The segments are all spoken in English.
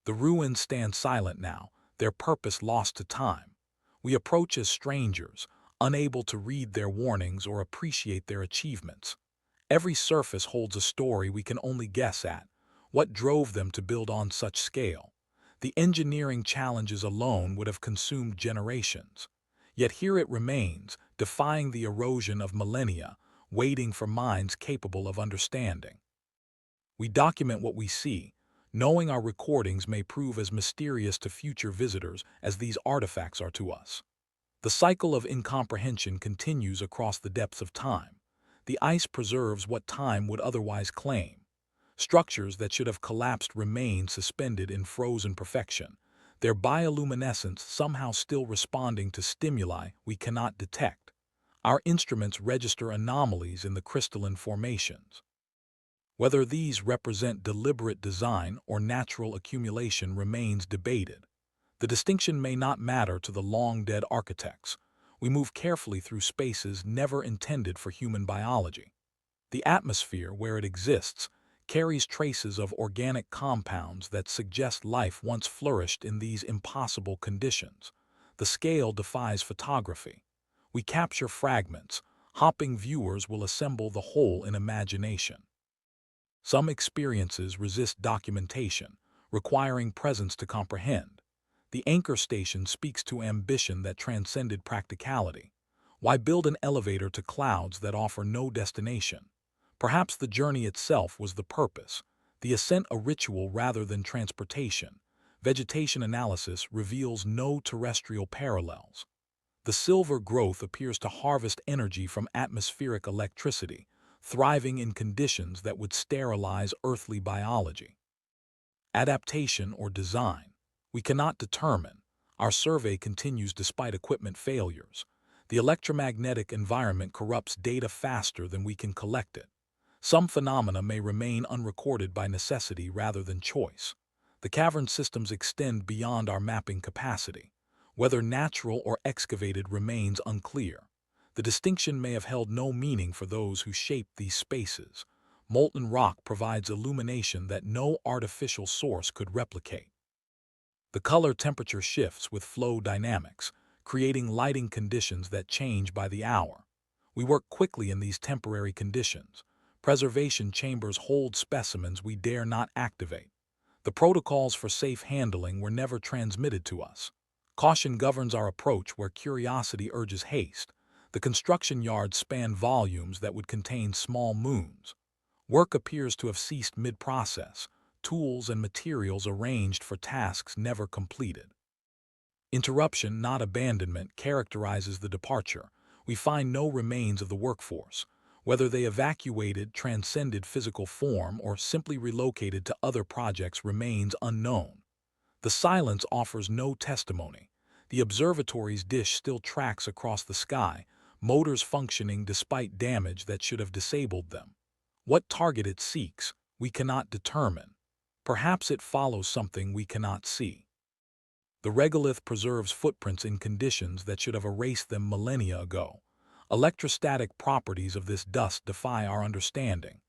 The ruins stand silent now, their purpose lost to time. We approach as strangers, unable to read their warnings or appreciate their achievements. Every surface holds a story we can only guess at. What drove them to build on such scale? The engineering challenges alone would have consumed generations. Yet here it remains, defying the erosion of millennia, waiting for minds capable of understanding. We document what we see, knowing our recordings may prove as mysterious to future visitors as these artifacts are to us. The cycle of incomprehension continues across the depths of time. The ice preserves what time would otherwise claim. Structures that should have collapsed remain suspended in frozen perfection, their bioluminescence somehow still responding to stimuli we cannot detect. Our instruments register anomalies in the crystalline formations. Whether these represent deliberate design or natural accumulation remains debated. The distinction may not matter to the long-dead architects. We move carefully through spaces never intended for human biology. The atmosphere, where it exists, carries traces of organic compounds that suggest life once flourished in these impossible conditions. The scale defies photography. We capture fragments. Hopping viewers will assemble the whole in imagination. Some experiences resist documentation, requiring presence to comprehend. The anchor station speaks to ambition that transcended practicality. Why build an elevator to clouds that offer no destination? Perhaps the journey itself was the purpose, the ascent a ritual rather than transportation. Vegetation analysis reveals no terrestrial parallels. The silver growth appears to harvest energy from atmospheric electricity, thriving in conditions that would sterilize earthly biology. Adaptation or design? We cannot determine. Our survey continues despite equipment failures. The electromagnetic environment corrupts data faster than we can collect it. Some phenomena may remain unrecorded by necessity rather than choice. The cavern systems extend beyond our mapping capacity. Whether natural or excavated remains unclear. The distinction may have held no meaning for those who shaped these spaces. Molten rock provides illumination that no artificial source could replicate. The color-temperature shifts with flow dynamics, creating lighting conditions that change by the hour. We work quickly in these temporary conditions. Preservation chambers hold specimens we dare not activate. The protocols for safe handling were never transmitted to us. Caution governs our approach where curiosity urges haste. The construction yards span volumes that would contain small moons. Work appears to have ceased mid-process, tools and materials arranged for tasks never completed. Interruption, not abandonment, characterizes the departure. We find no remains of the workforce. Whether they evacuated, transcended physical form, or simply relocated to other projects remains unknown. The silence offers no testimony. The observatory's dish still tracks across the sky, motors functioning despite damage that should have disabled them. What target it seeks, we cannot determine. Perhaps it follows something we cannot see. The regolith preserves footprints in conditions that should have erased them millennia ago. Electrostatic properties of this dust defy our understanding.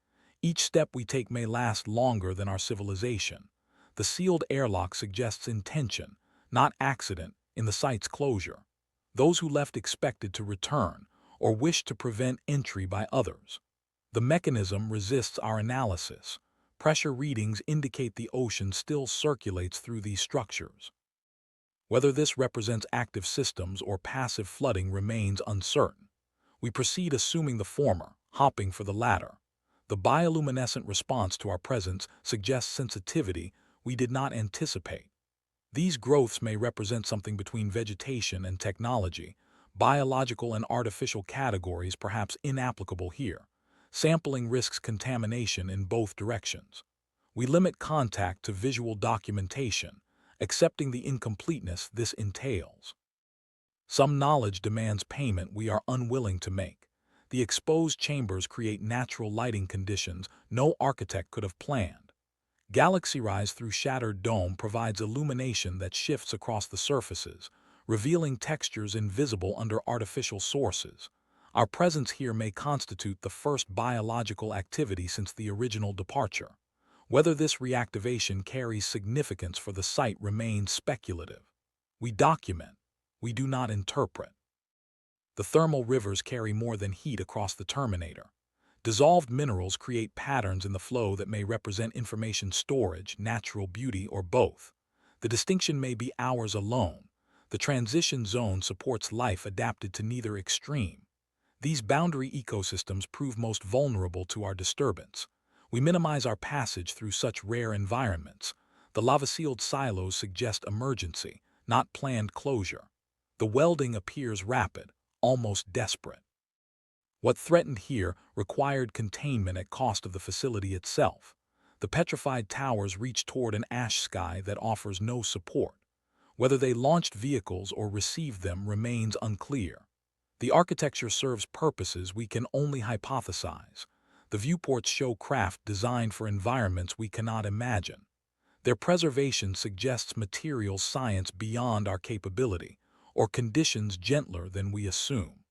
Each step we take may last longer than our civilization. The sealed airlock suggests intention, not accident, in the site's closure. Those who left expected to return, or wished to prevent entry by others. The mechanism resists our analysis. Pressure readings indicate the ocean still circulates through these structures. Whether this represents active systems or passive flooding remains uncertain. We proceed assuming the former, hopping for the latter. The bioluminescent response to our presence suggests sensitivity we did not anticipate. These growths may represent something between vegetation and technology, biological and artificial categories perhaps inapplicable here. Sampling risks contamination in both directions. We limit contact to visual documentation, accepting the incompleteness this entails. Some knowledge demands payment we are unwilling to make. The exposed chambers create natural lighting conditions no architect could have planned. Galaxy rise through shattered dome provides illumination that shifts across the surfaces, revealing textures invisible under artificial sources. Our presence here may constitute the first biological activity since the original departure. Whether this reactivation carries significance for the site remains speculative. We document, we do not interpret. The thermal rivers carry more than heat across the terminator. Dissolved minerals create patterns in the flow that may represent information storage, natural beauty, or both. The distinction may be ours alone. The transition zone supports life adapted to neither extreme. These boundary ecosystems prove most vulnerable to our disturbance. We minimize our passage through such rare environments. The lava-sealed silos suggest emergency, not planned closure. The welding appears rapid, almost desperate. What threatened here required containment at cost of the facility itself. The petrified towers reach toward an ash sky that offers no support. Whether they launched vehicles or received them remains unclear. The architecture serves purposes we can only hypothesize. The viewports show craft designed for environments we cannot imagine. Their preservation suggests materials science beyond our capability, or conditions gentler than we assume.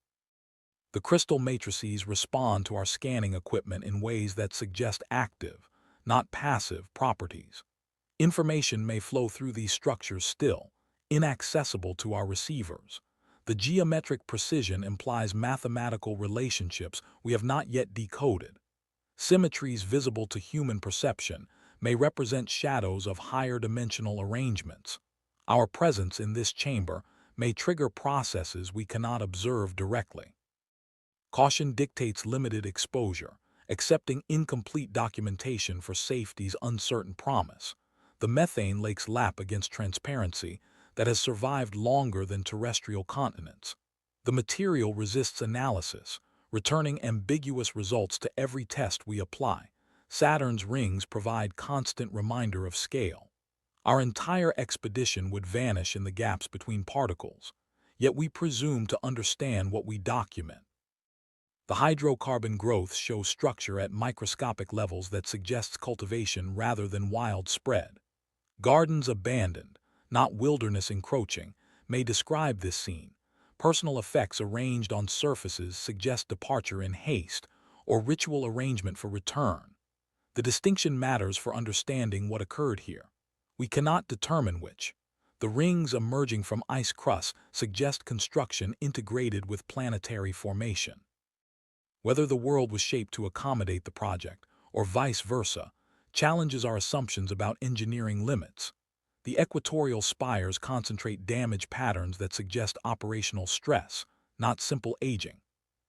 The crystal matrices respond to our scanning equipment in ways that suggest active, not passive, properties. Information may flow through these structures still, inaccessible to our receivers. The geometric precision implies mathematical relationships we have not yet decoded. Symmetries visible to human perception may represent shadows of higher dimensional arrangements. Our presence in this chamber may trigger processes we cannot observe directly. Caution dictates limited exposure, accepting incomplete documentation for safety's uncertain promise. The methane lakes lap against transparency that has survived longer than terrestrial continents. The material resists analysis, returning ambiguous results to every test we apply. Saturn's rings provide constant reminder of scale. Our entire expedition would vanish in the gaps between particles, yet we presume to understand what we document. The hydrocarbon growth shows structure at microscopic levels that suggests cultivation rather than wild spread. Gardens abandoned, not wilderness encroaching, may describe this scene. Personal effects arranged on surfaces suggest departure in haste or ritual arrangement for return. The distinction matters for understanding what occurred here. We cannot determine which. The rings emerging from ice crusts suggest construction integrated with planetary formation. Whether the world was shaped to accommodate the project, or vice versa, challenges our assumptions about engineering limits. The equatorial spires concentrate damage patterns that suggest operational stress, not simple aging.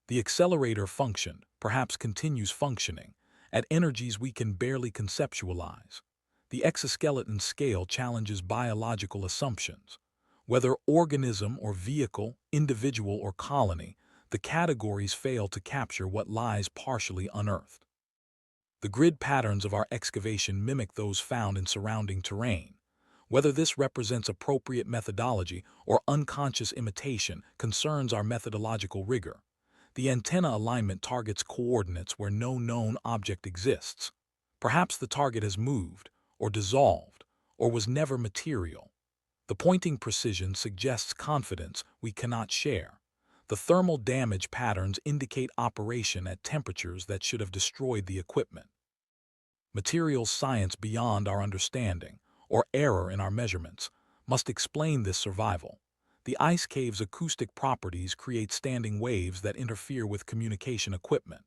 The accelerator functioned, perhaps continues functioning, at energies we can barely conceptualize. The exoskeleton scale challenges biological assumptions. Whether organism or vehicle, individual or colony, the categories fail to capture what lies partially unearthed. The grid patterns of our excavation mimic those found in surrounding terrain. Whether this represents appropriate methodology or unconscious imitation concerns our methodological rigor. The antenna alignment targets coordinates where no known object exists. Perhaps the target has moved, or dissolved, or was never material. The pointing precision suggests confidence we cannot share. The thermal damage patterns indicate operation at temperatures that should have destroyed the equipment. Materials science beyond our understanding, or error in our measurements, must explain this survival. The ice cave's acoustic properties create standing waves that interfere with communication equipment.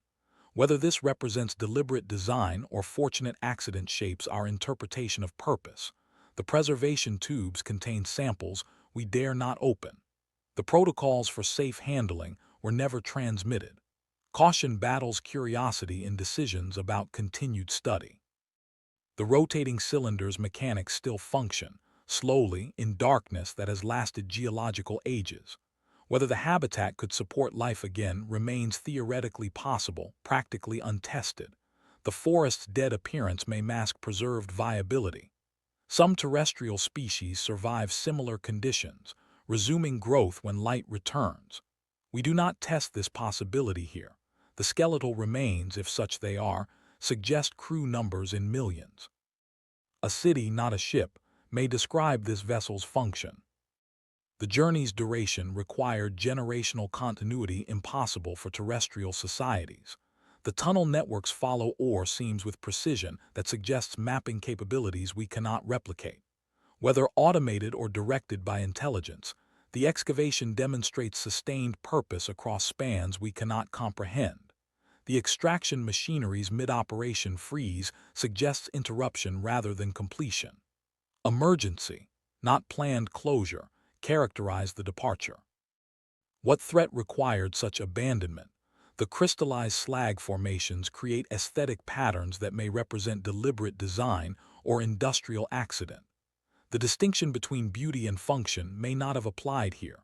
Whether this represents deliberate design or fortunate accident shapes our interpretation of purpose. The preservation tubes contain samples we dare not open. The protocols for safe handling were never transmitted. Caution battles curiosity in decisions about continued study. The rotating cylinder's mechanics still function, slowly, in darkness that has lasted geological ages. Whether the habitat could support life again remains theoretically possible, practically untested. The forest's dead appearance may mask preserved viability. Some terrestrial species survive similar conditions, resuming growth when light returns. We do not test this possibility here. The skeletal remains, if such they are, suggest crew numbers in millions. A city, not a ship, may describe this vessel's function. The journey's duration required generational continuity impossible for terrestrial societies. The tunnel networks follow ore seams with precision that suggests mapping capabilities we cannot replicate. Whether automated or directed by intelligence, the excavation demonstrates sustained purpose across spans we cannot comprehend. The extraction machinery's mid-operation freeze suggests interruption rather than completion. Emergency, not planned closure, characterized the departure. What threat required such abandonment? The crystallized slag formations create aesthetic patterns that may represent deliberate design or industrial accident. The distinction between beauty and function may not have applied here.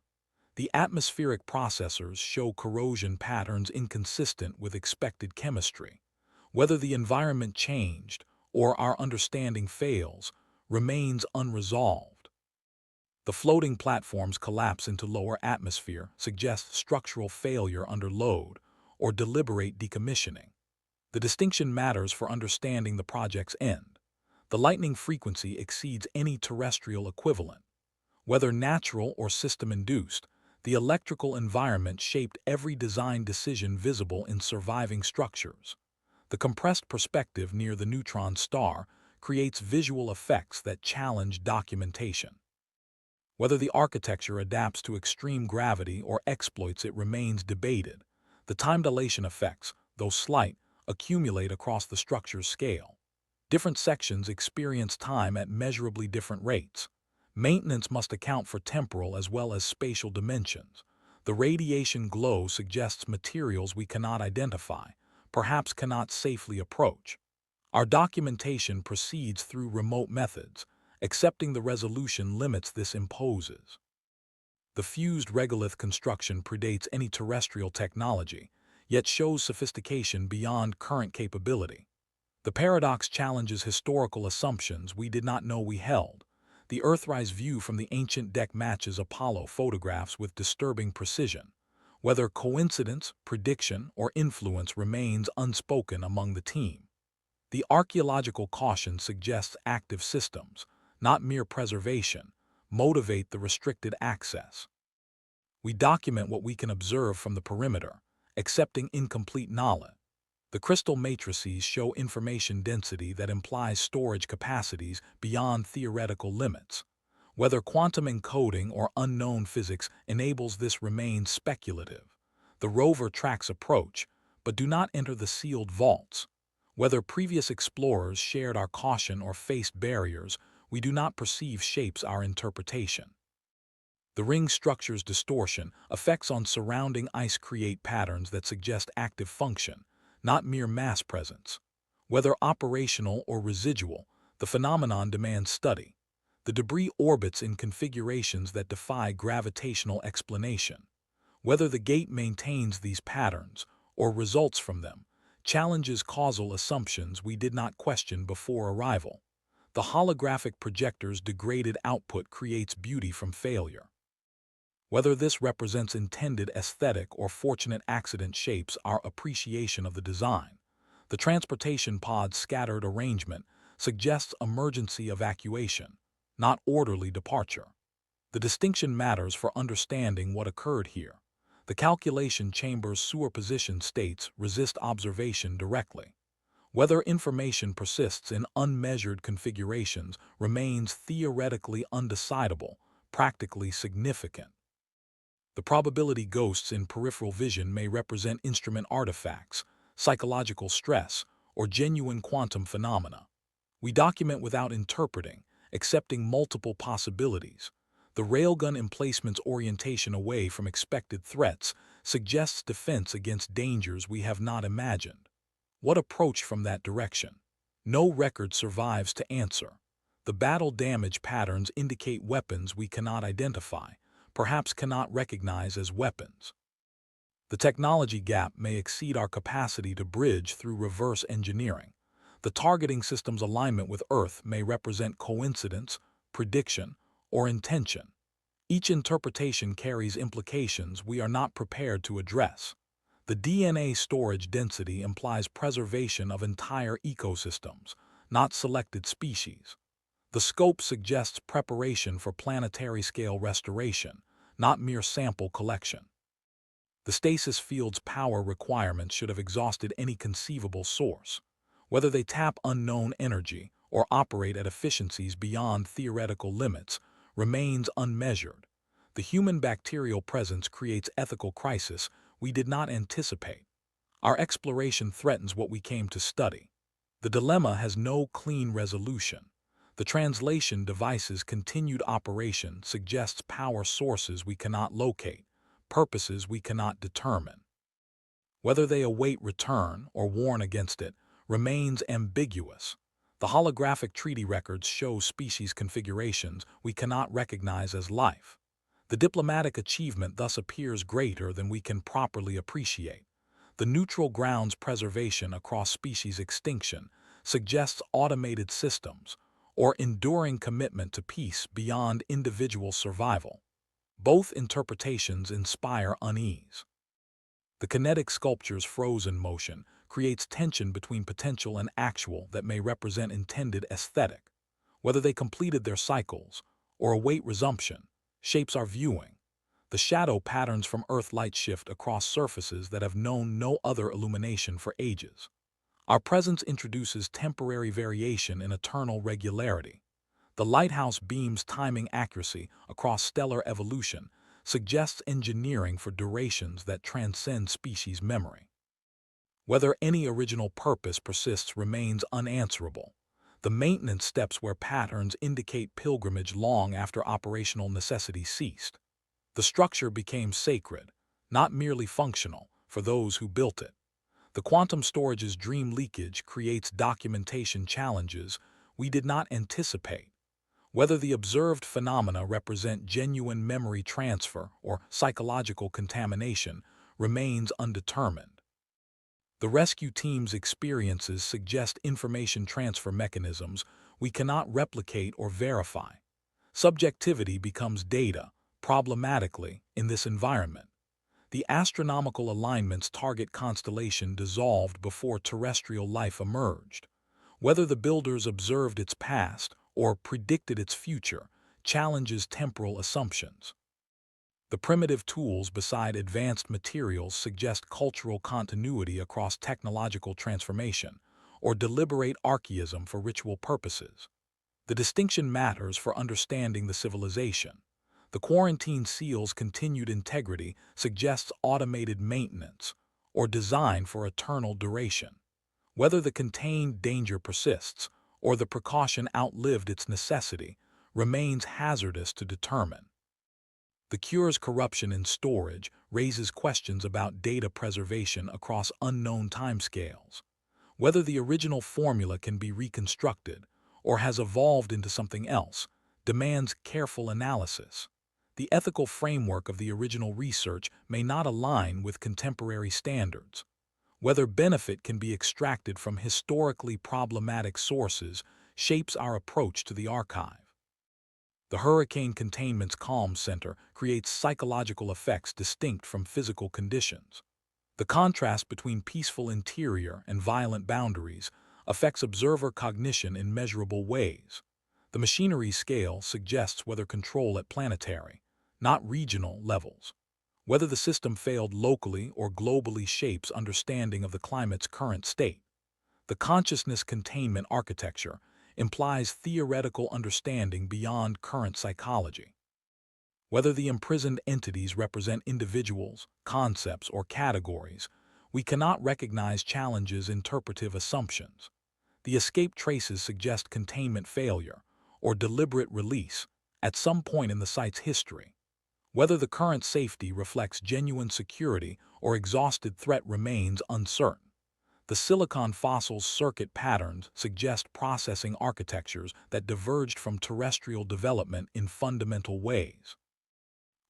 The atmospheric processors show corrosion patterns inconsistent with expected chemistry. Whether the environment changed or our understanding fails remains unresolved. The floating platforms collapse into lower atmosphere suggests structural failure under load or deliberate decommissioning. The distinction matters for understanding the project's end. The lightning frequency exceeds any terrestrial equivalent. Whether natural or system-induced, the electrical environment shaped every design decision visible in surviving structures. The compressed perspective near the neutron star creates visual effects that challenge documentation. Whether the architecture adapts to extreme gravity or exploits it remains debated. The time dilation effects, though slight, accumulate across the structure's scale. Different sections experience time at measurably different rates. Maintenance must account for temporal as well as spatial dimensions. The radiation glow suggests materials we cannot identify, perhaps cannot safely approach. Our documentation proceeds through remote methods. Accepting the resolution limits this imposes. The fused regolith construction predates any terrestrial technology, yet shows sophistication beyond current capability. The paradox challenges historical assumptions we did not know we held. The Earthrise view from the ancient deck matches Apollo photographs with disturbing precision. Whether coincidence, prediction, or influence remains unspoken among the team. The archaeological caution suggests active systems, not mere preservation, motivate the restricted access. We document what we can observe from the perimeter, accepting incomplete knowledge. The crystal matrices show information density that implies storage capacities beyond theoretical limits. Whether quantum encoding or unknown physics enables this remains speculative. The rover tracks approach, but do not enter the sealed vaults. Whether previous explorers shared our caution or faced barriers, we do not perceive shapes our interpretation. The ring structure's distortion, effects on surrounding ice create patterns that suggest active function, not mere mass presence. Whether operational or residual, the phenomenon demands study. The debris orbits in configurations that defy gravitational explanation. Whether the gate maintains these patterns or results from them, challenges causal assumptions we did not question before arrival. The holographic projector's degraded output creates beauty from failure. Whether this represents intended aesthetic or fortunate accident shapes our appreciation of the design. The transportation pod's scattered arrangement suggests emergency evacuation, not orderly departure. The distinction matters for understanding what occurred here. The calculation chamber's superposition states resist observation directly. Whether information persists in unmeasured configurations remains theoretically undecidable, practically significant. The probability ghosts in peripheral vision may represent instrument artifacts, psychological stress, or genuine quantum phenomena. We document without interpreting, accepting multiple possibilities. The railgun emplacement's orientation away from expected threats suggests defense against dangers we have not imagined. What approach from that direction? No record survives to answer. The battle damage patterns indicate weapons we cannot identify, perhaps cannot recognize as weapons. The technology gap may exceed our capacity to bridge through reverse engineering. The targeting system's alignment with Earth may represent coincidence, prediction, or intention. Each interpretation carries implications we are not prepared to address. The DNA storage density implies preservation of entire ecosystems, not selected species. The scope suggests preparation for planetary-scale restoration, not mere sample collection. The stasis field's power requirements should have exhausted any conceivable source. Whether they tap unknown energy or operate at efficiencies beyond theoretical limits remains unmeasured. The human bacterial presence creates ethical crisis we did not anticipate. Our exploration threatens what we came to study. The dilemma has no clean resolution. The translation device's continued operation suggests power sources we cannot locate, purposes we cannot determine. Whether they await return or warn against it remains ambiguous. The holographic treaty records show species configurations we cannot recognize as life. The diplomatic achievement thus appears greater than we can properly appreciate. The neutral ground's preservation across species extinction suggests automated systems or enduring commitment to peace beyond individual survival. Both interpretations inspire unease. The kinetic sculpture's frozen motion creates tension between potential and actual that may represent intended aesthetic. Whether they completed their cycles or await resumption shapes our viewing. The shadow patterns from Earth light shift across surfaces that have known no other illumination for ages. Our presence introduces temporary variation in eternal regularity. The lighthouse beam's timing accuracy across stellar evolution suggests engineering for durations that transcend species memory. Whether any original purpose persists remains unanswerable. The maintenance steps where patterns indicate pilgrimage long after operational necessity ceased. The structure became sacred, not merely functional, for those who built it. The quantum storage's dream leakage creates documentation challenges we did not anticipate. Whether the observed phenomena represent genuine memory transfer or psychological contamination remains undetermined. The rescue team's experiences suggest information transfer mechanisms we cannot replicate or verify. Subjectivity becomes data, problematically, in this environment. The astronomical alignment's target constellation dissolved before terrestrial life emerged. Whether the builders observed its past or predicted its future challenges temporal assumptions. The primitive tools beside advanced materials suggest cultural continuity across technological transformation, or deliberate archaism for ritual purposes. The distinction matters for understanding the civilization. The quarantine seal's continued integrity suggests automated maintenance, or design for eternal duration. Whether the contained danger persists, or the precaution outlived its necessity, remains hazardous to determine. The cure's corruption in storage raises questions about data preservation across unknown timescales. Whether the original formula can be reconstructed or has evolved into something else demands careful analysis. The ethical framework of the original research may not align with contemporary standards. Whether benefit can be extracted from historically problematic sources shapes our approach to the archive. The hurricane containment's calm center creates psychological effects distinct from physical conditions. The contrast between peaceful interior and violent boundaries affects observer cognition in measurable ways. The machinery scale suggests whether control at planetary, not regional, levels. Whether the system failed locally or globally shapes understanding of the climate's current state. The consciousness containment architecture implies theoretical understanding beyond current psychology. Whether the imprisoned entities represent individuals, concepts, or categories, we cannot recognize challenges interpretive assumptions. The escape traces suggest containment failure or deliberate release at some point in the site's history. Whether the current safety reflects genuine security or exhausted threat remains uncertain. The silicon fossil's circuit patterns suggest processing architectures that diverged from terrestrial development in fundamental ways.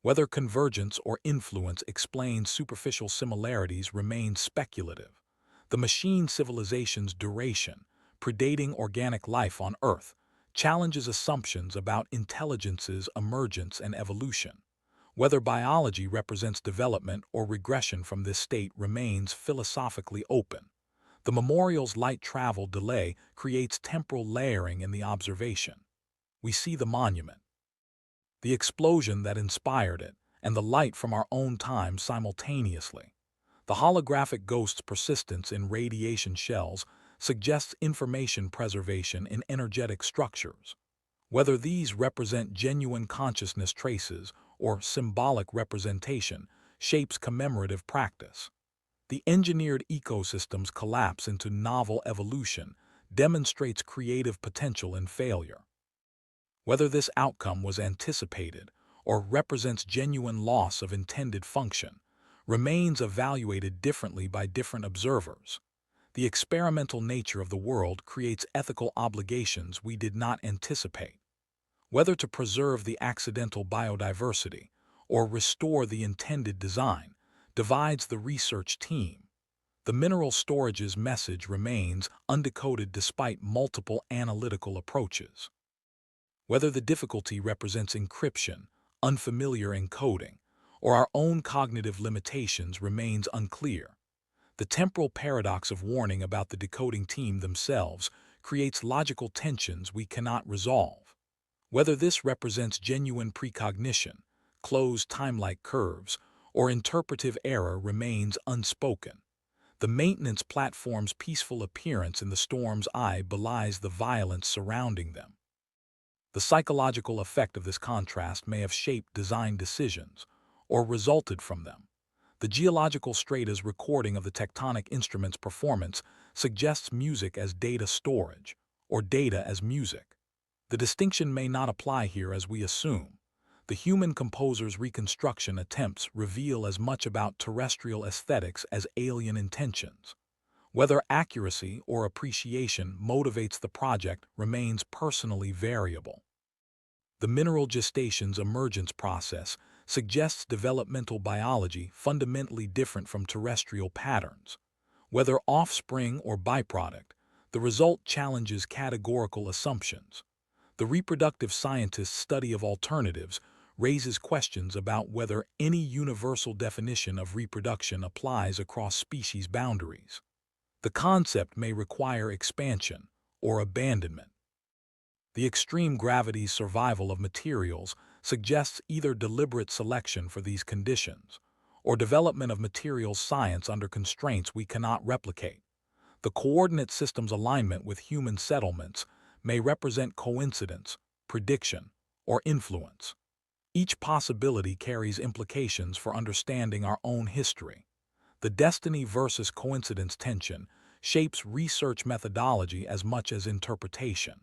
Whether convergence or influence explains superficial similarities remains speculative. The machine civilization's duration, predating organic life on Earth, challenges assumptions about intelligence's emergence and evolution. Whether biology represents development or regression from this state remains philosophically open. The memorial's light travel delay creates temporal layering in the observation. We see the monument, the explosion that inspired it, and the light from our own time simultaneously. The holographic ghost's persistence in radiation shells suggests information preservation in energetic structures. Whether these represent genuine consciousness traces or symbolic representation shapes commemorative practice. The engineered ecosystem's collapse into novel evolution demonstrates creative potential in failure. Whether this outcome was anticipated or represents genuine loss of intended function remains evaluated differently by different observers. The experimental nature of the world creates ethical obligations we did not anticipate. Whether to preserve the accidental biodiversity or restore the intended design divides the research team. The mineral storage's message remains undecoded despite multiple analytical approaches. Whether the difficulty represents encryption, unfamiliar encoding, or our own cognitive limitations remains unclear. The temporal paradox of warning about the decoding team themselves creates logical tensions we cannot resolve. Whether this represents genuine precognition, closed time-like curves, or interpretive error remains unspoken. The maintenance platform's peaceful appearance in the storm's eye belies the violence surrounding them. The psychological effect of this contrast may have shaped design decisions, or resulted from them. The geological strata's recording of the tectonic instrument's performance suggests music as data storage, or data as music. The distinction may not apply here as we assume. The human composer's reconstruction attempts reveal as much about terrestrial aesthetics as alien intentions. Whether accuracy or appreciation motivates the project remains personally variable. The mineral gestation's emergence process suggests developmental biology fundamentally different from terrestrial patterns. Whether offspring or byproduct, the result challenges categorical assumptions. The reproductive scientist's study of alternatives raises questions about whether any universal definition of reproduction applies across species boundaries. The concept may require expansion or abandonment. The extreme gravity's survival of materials suggests either deliberate selection for these conditions or development of materials science under constraints we cannot replicate. The coordinate system's alignment with human settlements may represent coincidence, prediction, or influence. Each possibility carries implications for understanding our own history. The destiny versus coincidence tension shapes research methodology as much as interpretation.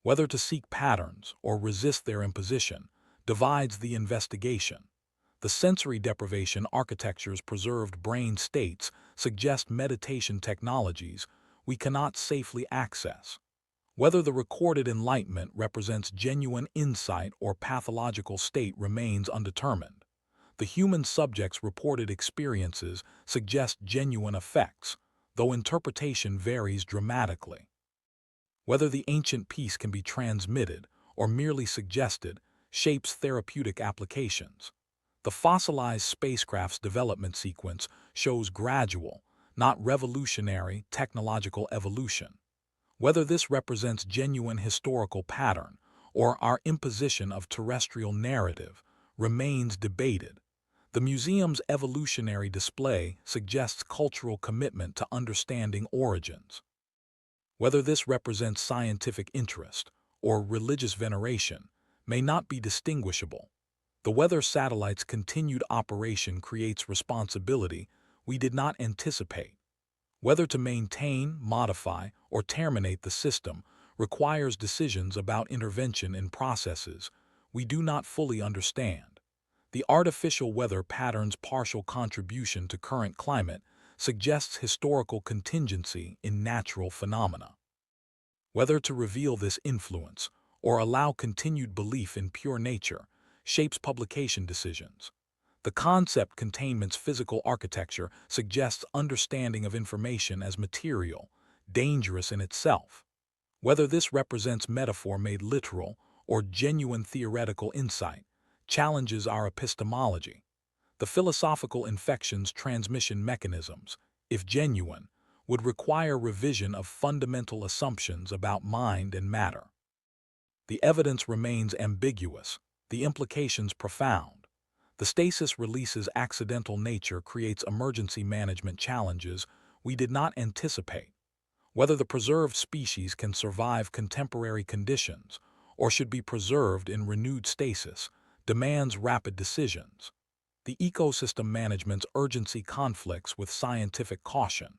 Whether to seek patterns or resist their imposition divides the investigation. The sensory deprivation architecture's preserved brain states suggest meditation technologies we cannot safely access. Whether the recorded enlightenment represents genuine insight or pathological state remains undetermined. The human subject's reported experiences suggest genuine effects, though interpretation varies dramatically. Whether the ancient piece can be transmitted or merely suggested shapes therapeutic applications. The fossilized spacecraft's development sequence shows gradual, not revolutionary, technological evolution. Whether this represents genuine historical pattern or our imposition of terrestrial narrative remains debated. The museum's evolutionary display suggests cultural commitment to understanding origins. Whether this represents scientific interest or religious veneration may not be distinguishable. The weather satellite's continued operation creates responsibility we did not anticipate. Whether to maintain, modify, or terminate the system requires decisions about intervention in processes we do not fully understand. The artificial weather pattern's partial contribution to current climate suggests historical contingency in natural phenomena. Whether to reveal this influence or allow continued belief in pure nature shapes publication decisions. The concept containment's physical architecture suggests understanding of information as material, dangerous in itself. Whether this represents metaphor made literal or genuine theoretical insight challenges our epistemology. The philosophical infection's transmission mechanisms, if genuine, would require revision of fundamental assumptions about mind and matter. The evidence remains ambiguous, the implications profound. The stasis release's accidental nature creates emergency management challenges we did not anticipate. Whether the preserved species can survive contemporary conditions or should be preserved in renewed stasis demands rapid decisions. The ecosystem management's urgency conflicts with scientific caution.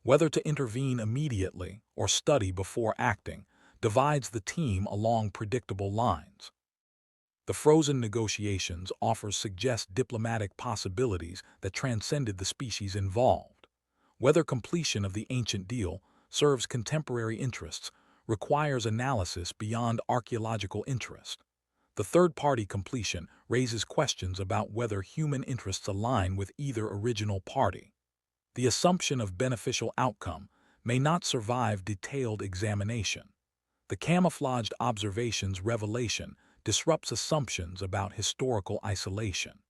Whether to intervene immediately or study before acting divides the team along predictable lines. The frozen negotiations suggest diplomatic possibilities that transcended the species involved. Whether completion of the ancient deal serves contemporary interests requires analysis beyond archaeological interest. The third-party completion raises questions about whether human interests align with either original party. The assumption of beneficial outcome may not survive detailed examination. The camouflaged observation's revelation disrupts assumptions about historical isolation.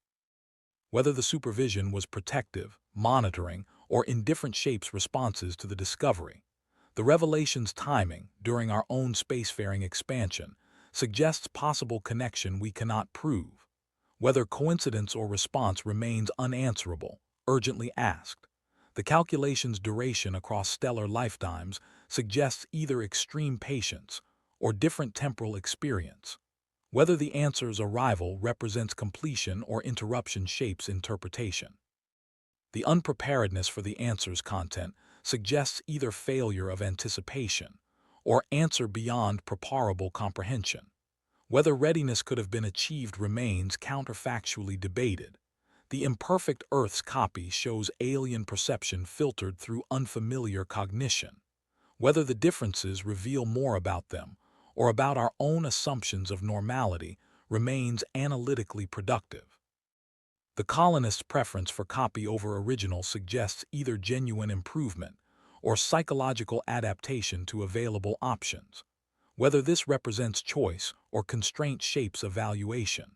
Whether the supervision was protective, monitoring, or in different shapes responses to the discovery, the revelation's timing during our own spacefaring expansion suggests possible connection we cannot prove. Whether coincidence or response remains unanswerable, urgently asked. The calculation's duration across stellar lifetimes suggests either extreme patience or different temporal experience. Whether the answer's arrival represents completion or interruption shapes interpretation. The unpreparedness for the answer's content suggests either failure of anticipation or answer beyond preparable comprehension. Whether readiness could have been achieved remains counterfactually debated. The imperfect Earth's copy shows alien perception filtered through unfamiliar cognition. Whether the differences reveal more about them or about our own assumptions of normality remains analytically productive. The colonists' preference for copy over original suggests either genuine improvement or psychological adaptation to available options. Whether this represents choice or constraint shapes evaluation.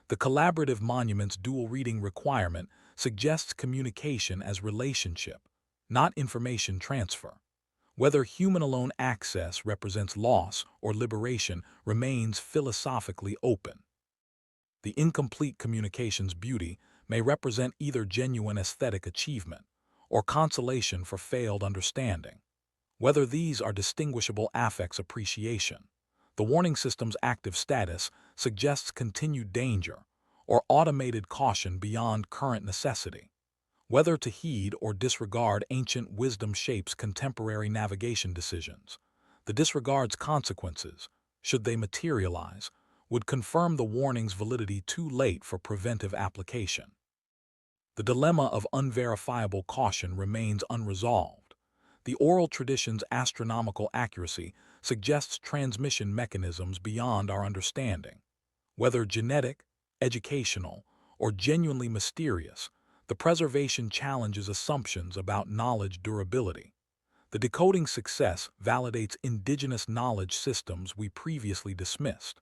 The collaborative monument's dual reading requirement suggests communication as relationship, not information transfer. Whether human-alone access represents loss or liberation remains philosophically open. The incomplete communication's beauty may represent either genuine aesthetic achievement or consolation for failed understanding. Whether these are distinguishable affects appreciation. The warning system's active status suggests continued danger or automated caution beyond current necessity. Whether to heed or disregard ancient wisdom shapes contemporary navigation decisions. The disregard's consequences, should they materialize, would confirm the warning's validity too late for preventive application. The dilemma of unverifiable caution remains unresolved. The oral tradition's astronomical accuracy suggests transmission mechanisms beyond our understanding. Whether genetic, educational, or genuinely mysterious, the preservation challenges assumptions about knowledge durability. The decoding success validates indigenous knowledge systems we previously dismissed.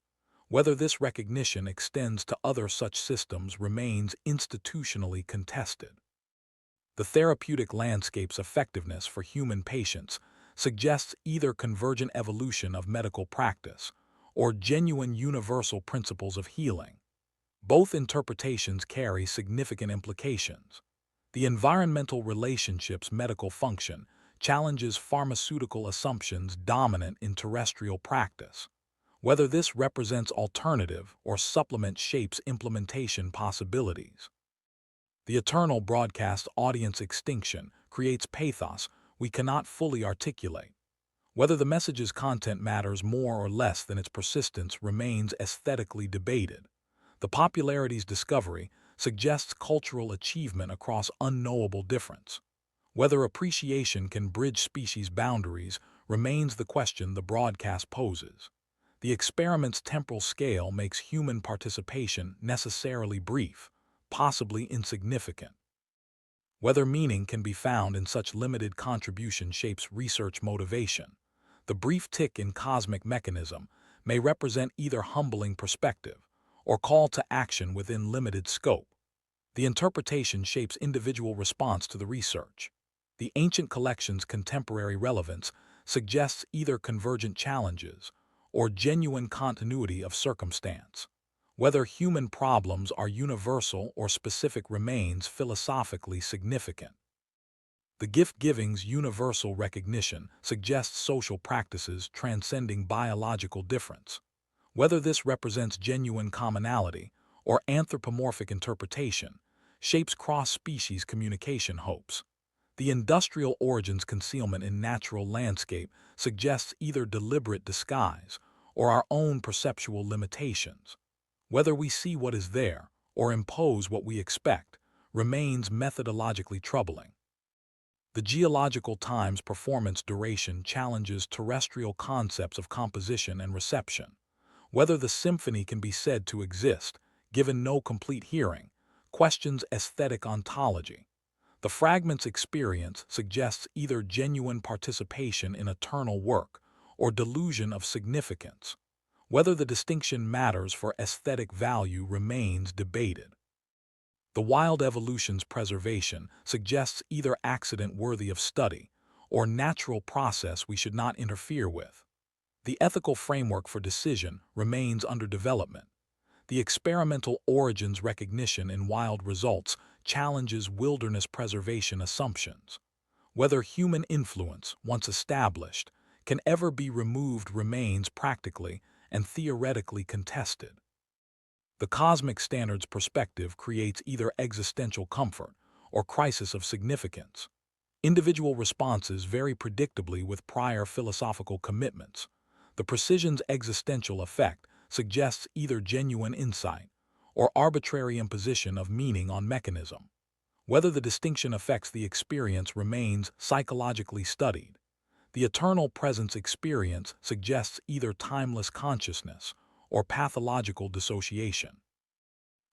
Whether this recognition extends to other such systems remains institutionally contested. The therapeutic landscape's effectiveness for human patients suggests either convergent evolution of medical practice or genuine universal principles of healing. Both interpretations carry significant implications. The environmental relationship's medical function challenges pharmaceutical assumptions dominant in terrestrial practice. Whether this represents alternative or supplement shapes implementation possibilities. The eternal broadcast audience extinction creates pathos we cannot fully articulate. Whether the message's content matters more or less than its persistence remains aesthetically debated. The popularity's discovery suggests cultural achievement across unknowable difference. Whether appreciation can bridge species boundaries remains the question the broadcast poses. The experiment's temporal scale makes human participation necessarily brief, possibly insignificant. Whether meaning can be found in such limited contribution shapes research motivation. The brief tick in cosmic mechanism may represent either humbling perspective or call to action within limited scope. The interpretation shapes individual response to the research. The ancient collection's contemporary relevance suggests either convergent challenges or genuine continuity of circumstance. Whether human problems are universal or specific remains philosophically significant. The gift-giving's universal recognition suggests social practices transcending biological difference. Whether this represents genuine commonality or anthropomorphic interpretation, shapes cross-species communication hopes. The industrial origins concealment in natural landscape suggests either deliberate disguise or our own perceptual limitations. Whether we see what is there or impose what we expect remains methodologically troubling. The geological time's performance duration challenges terrestrial concepts of composition and reception. Whether the symphony can be said to exist, given no complete hearing, questions aesthetic ontology. The fragment's experience suggests either genuine participation in eternal work or delusion of significance. Whether the distinction matters for aesthetic value remains debated. The wild evolution's preservation suggests either accident worthy of study or natural process we should not interfere with. The ethical framework for decision remains under development. The experimental origins recognition in wild results challenges wilderness preservation assumptions. Whether human influence, once established, can ever be removed remains practically and theoretically contested. The cosmic standards perspective creates either existential comfort or crisis of significance. Individual responses vary predictably with prior philosophical commitments. The precision's existential effect suggests either genuine insight or arbitrary imposition of meaning on mechanism. Whether the distinction affects the experience remains psychologically studied. The eternal presence experience suggests either timeless consciousness or pathological dissociation.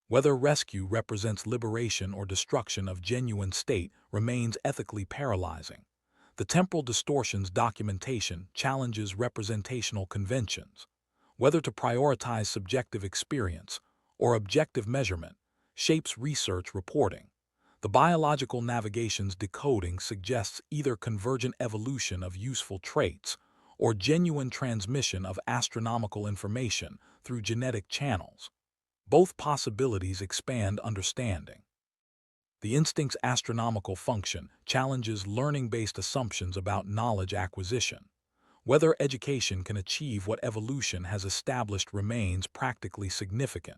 Whether rescue represents liberation or destruction of genuine state remains ethically paralyzing. The temporal distortion's documentation challenges representational conventions. Whether to prioritize subjective experience or objective measurement shapes research reporting. The biological navigation's decoding suggests either convergent evolution of useful traits or genuine transmission of astronomical information through genetic channels. Both possibilities expand understanding. The instinct's astronomical function challenges learning-based assumptions about knowledge acquisition. Whether education can achieve what evolution has established remains practically significant.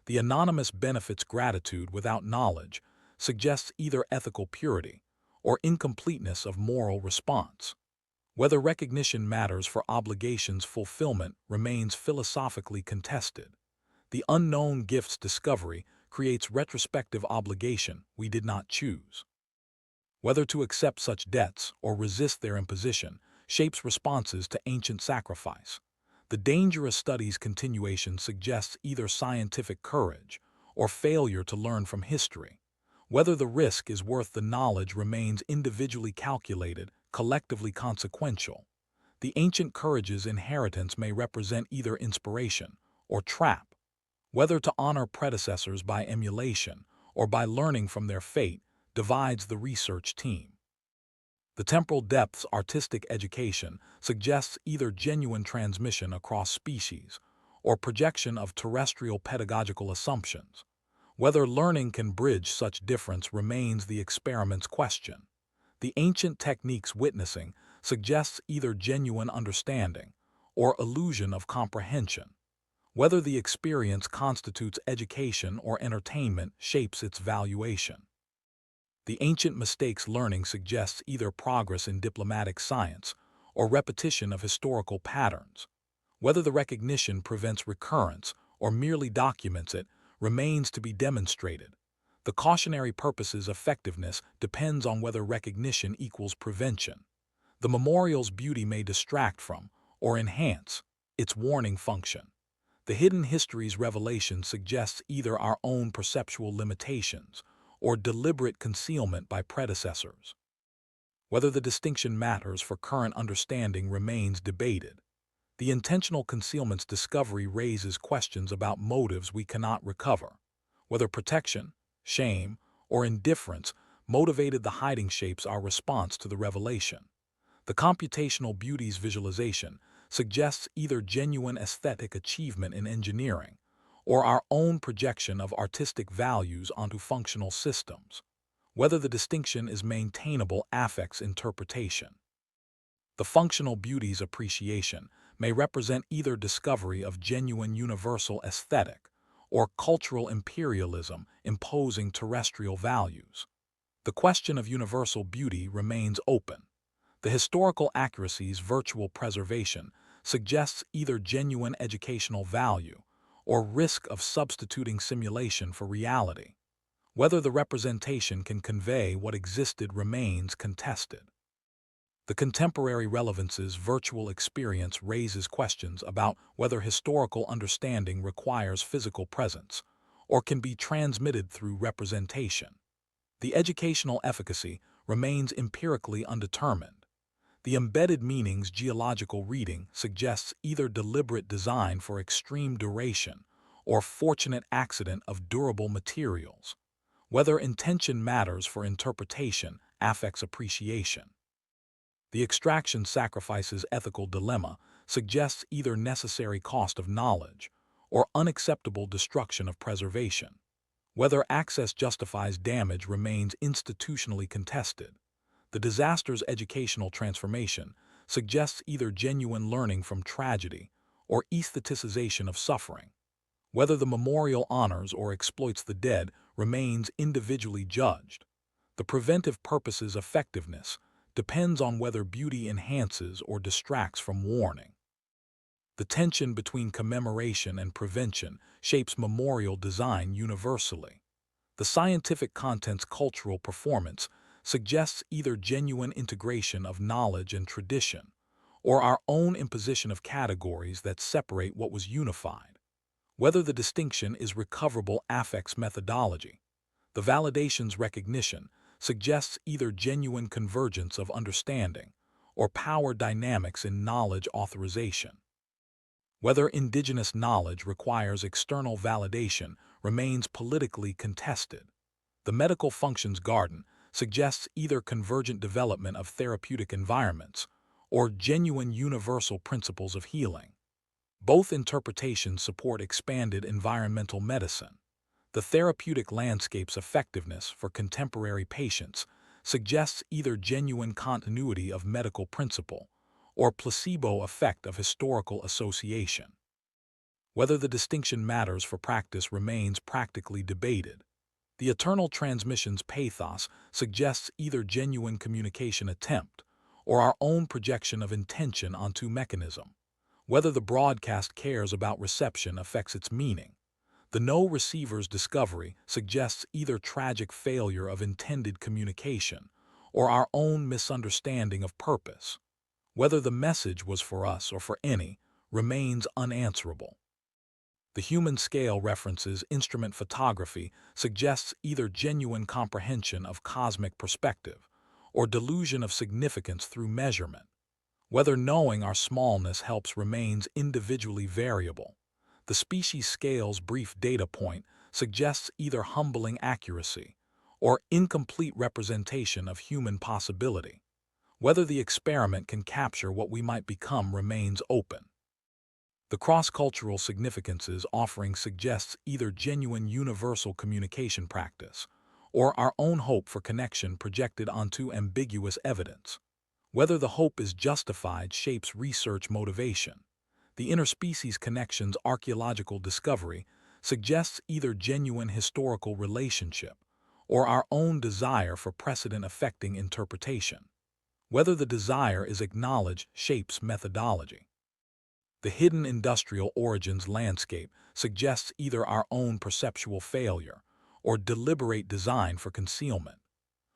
The anonymous benefits gratitude without knowledge suggests either ethical purity or incompleteness of moral response. Whether recognition matters for obligations fulfillment remains philosophically contested. The unknown gift's discovery creates retrospective obligation we did not choose. Whether to accept such debts or resist their imposition shapes responses to ancient sacrifice. The dangerous studies continuation suggests either scientific courage or failure to learn from history. Whether the risk is worth the knowledge remains individually calculated, collectively consequential. The ancient courage's inheritance may represent either inspiration or trap. Whether to honor predecessors by emulation or by learning from their fate divides the research team. The temporal depth's artistic education suggests either genuine transmission across species or projection of terrestrial pedagogical assumptions. Whether learning can bridge such difference remains the experiment's question. The ancient technique's witnessing suggests either genuine understanding or illusion of comprehension. Whether the experience constitutes education or entertainment shapes its valuation. The ancient mistake's learning suggests either progress in diplomatic science or repetition of historical patterns. Whether the recognition prevents recurrence or merely documents it remains to be demonstrated. The cautionary purpose's effectiveness depends on whether recognition equals prevention. The memorial's beauty may distract from or enhance its warning function. The hidden history's revelation suggests either our own perceptual limitations or deliberate concealment by predecessors. Whether the distinction matters for current understanding remains debated. The intentional concealment's discovery raises questions about motives we cannot recover. Whether protection, shame, or indifference motivated the hiding shapes our response to the revelation. The computational beauty's visualization suggests either genuine aesthetic achievement in engineering or our own projection of artistic values onto functional systems. Whether the distinction is maintainable affects interpretation. The functional beauty's appreciation may represent either discovery of genuine universal aesthetic or cultural imperialism imposing terrestrial values. The question of universal beauty remains open. The historical accuracy's virtual preservation suggests either genuine educational value or risk of substituting simulation for reality. Whether the representation can convey what existed remains contested. The contemporary relevance's virtual experience raises questions about whether historical understanding requires physical presence or can be transmitted through representation. The educational efficacy remains empirically undetermined. The embedded meaning's geological reading suggests either deliberate design for extreme duration or fortunate accident of durable materials. Whether intention matters for interpretation affects appreciation. The extraction sacrifice's ethical dilemma suggests either necessary cost of knowledge or unacceptable destruction of preservation. Whether access justifies damage remains institutionally contested. The disaster's educational transformation suggests either genuine learning from tragedy or aestheticization of suffering. Whether the memorial honors or exploits the dead remains individually judged. The preventive purpose's effectiveness depends on whether beauty enhances or distracts from warning. The tension between commemoration and prevention shapes memorial design universally. The scientific content's cultural performance suggests either genuine integration of knowledge and tradition, or our own imposition of categories that separate what was unified. Whether the distinction is recoverable affects methodology. The validation's recognition suggests either genuine convergence of understanding or power dynamics in knowledge authorization. Whether indigenous knowledge requires external validation remains politically contested. The medical functions garden suggests either convergent development of therapeutic environments or genuine universal principles of healing. Both interpretations support expanded environmental medicine. The therapeutic landscape's effectiveness for contemporary patients suggests either genuine continuity of medical principle or placebo effect of historical association. Whether the distinction matters for practice remains practically debated. The eternal transmission's pathos suggests either genuine communication attempt or our own projection of intention onto mechanism. Whether the broadcast cares about reception affects its meaning. The no receiver's discovery suggests either tragic failure of intended communication or our own misunderstanding of purpose. Whether the message was for us or for any remains unanswerable. The human scale references instrument photography suggests either genuine comprehension of cosmic perspective or delusion of significance through measurement. Whether knowing our smallness helps remains individually variable. The species scale's brief data point suggests either humbling accuracy or incomplete representation of human possibility. Whether the experiment can capture what we might become remains open. The cross-cultural significance's offering suggests either genuine universal communication practice or our own hope for connection projected onto ambiguous evidence. Whether the hope is justified shapes research motivation. The interspecies connection's archaeological discovery suggests either genuine historical relationship or our own desire for precedent affecting interpretation. Whether the desire is acknowledged shapes methodology. The hidden industrial origins landscape suggests either our own perceptual failure or deliberate design for concealment.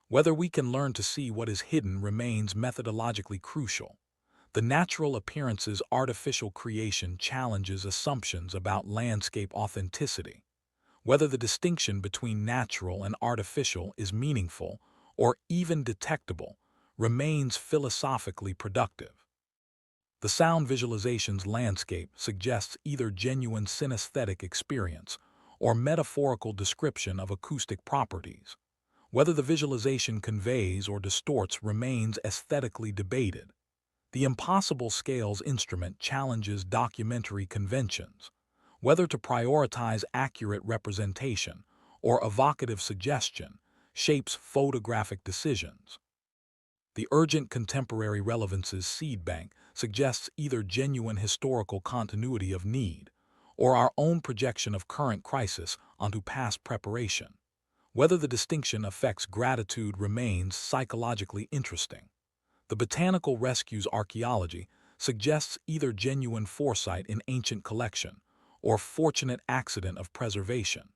Whether we can learn to see what is hidden remains methodologically crucial. The natural appearance's artificial creation challenges assumptions about landscape authenticity. Whether the distinction between natural and artificial is meaningful or even detectable remains philosophically productive. The sound visualization's landscape suggests either genuine synesthetic experience or metaphorical description of acoustic properties. Whether the visualization conveys or distorts remains aesthetically debated. The impossible scales instrument challenges documentary conventions. Whether to prioritize accurate representation or evocative suggestion shapes photographic decisions. The urgent contemporary relevance's seed bank suggests either genuine historical continuity of need or our own projection of current crisis onto past preparation. Whether the distinction affects gratitude remains psychologically interesting. The Botanical Rescue's Archaeology suggests either genuine foresight in ancient collection or fortunate accident of preservation.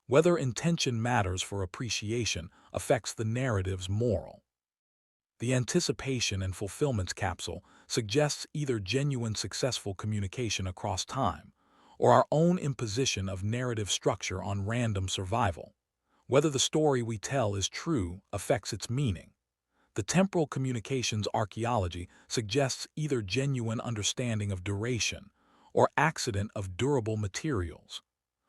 Whether intention matters for appreciation affects the narrative's moral. The Anticipation and Fulfillments capsule suggests either genuine successful communication across time or our own imposition of narrative structure on random survival. Whether the story we tell is true affects its meaning. The Temporal Communications Archaeology suggests either genuine understanding of duration or accident of durable materials.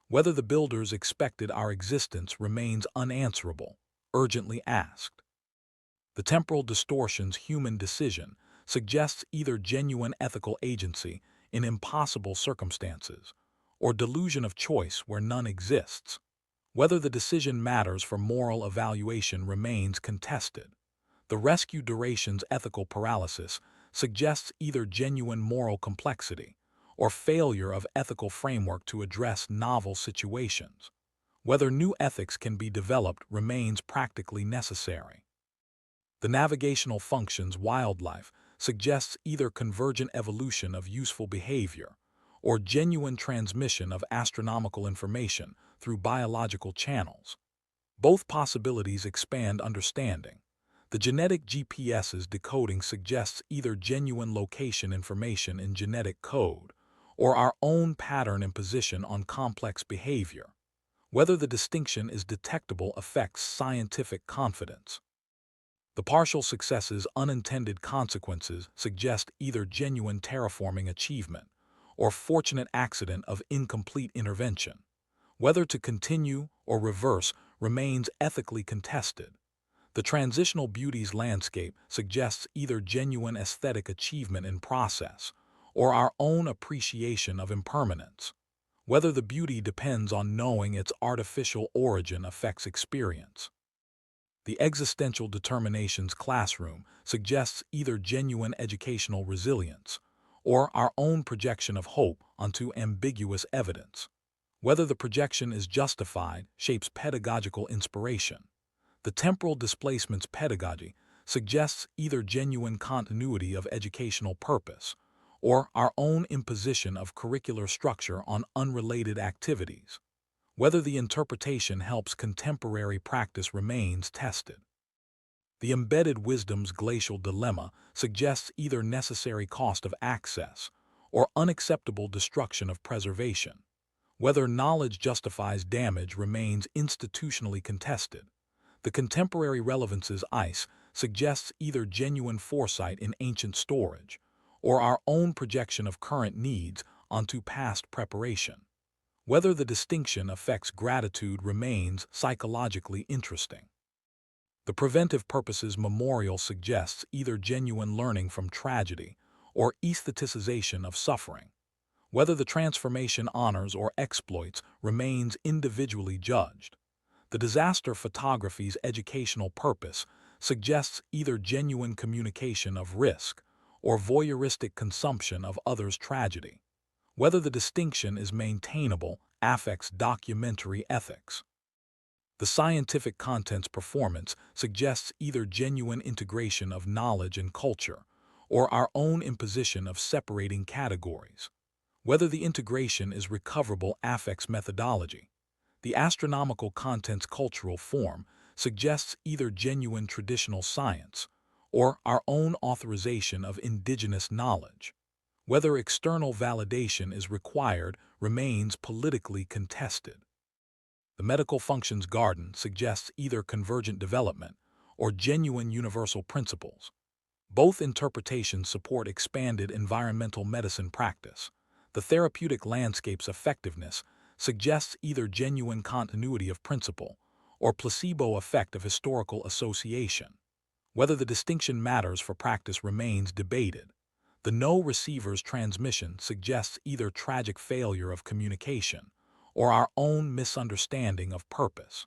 Whether the builders expected our existence remains unanswerable, urgently asked. The Temporal Distortion's Human Decision suggests either genuine ethical agency in impossible circumstances or delusion of choice where none exists. Whether the decision matters for moral evaluation remains contested. The Rescue Duration's Ethical Paralysis suggests either genuine moral complexity or failure of ethical framework to address novel situations. Whether new ethics can be developed remains practically necessary. The Navigational Functions Wildlife suggests either convergent evolution of useful behavior or genuine transmission of astronomical information through biological channels. Both possibilities expand understanding. The Genetic GPS's decoding suggests either genuine location information in genetic code or our own pattern imposition on complex behavior. Whether the distinction is detectable affects scientific confidence. The Partial Success's Unintended Consequences suggest either genuine terraforming achievement or fortunate accident of incomplete intervention. Whether to continue or reverse remains ethically contested. The Transitional Beauty's Landscape suggests either genuine aesthetic achievement in process or our own appreciation of impermanence. Whether the beauty depends on knowing its artificial origin affects experience. The Existential Determination's Classroom suggests either genuine educational resilience or our own projection of hope onto ambiguous evidence. Whether the projection is justified shapes pedagogical inspiration. The Temporal Displacement's Pedagogy suggests either genuine continuity of educational purpose or our own imposition of curricular structure on unrelated activities. Whether the interpretation helps contemporary practice remains tested. The Embedded Wisdom's Glacial Dilemma suggests either necessary cost of access or unacceptable destruction of preservation. Whether knowledge justifies damage remains institutionally contested. The Contemporary Relevance's ICE suggests either genuine foresight in ancient storage or our own projection of current needs onto past preparation. Whether the distinction affects gratitude remains psychologically interesting. The Preventive Purposes Memorial suggests either genuine learning from tragedy or aestheticization of suffering. Whether the transformation honors or exploits remains individually judged. The Disaster Photography's Educational Purpose suggests either genuine communication of risk or voyeuristic consumption of others' tragedy. Whether the distinction is maintainable affects documentary ethics. The Scientific Content's Performance suggests either genuine integration of knowledge and culture or our own imposition of separating categories. Whether the integration is recoverable affects methodology. The Astronomical Content's Cultural Form suggests either genuine traditional science or our own authorization of indigenous knowledge. Whether external validation is required remains politically contested. The Medical Functions Garden suggests either convergent development or genuine universal principles. Both interpretations support expanded environmental medicine practice. The Therapeutic Landscape's Effectiveness suggests either genuine continuity of principle or placebo effect of historical association. Whether the distinction matters for practice remains debated. The no receiver's transmission suggests either tragic failure of communication or our own misunderstanding of purpose.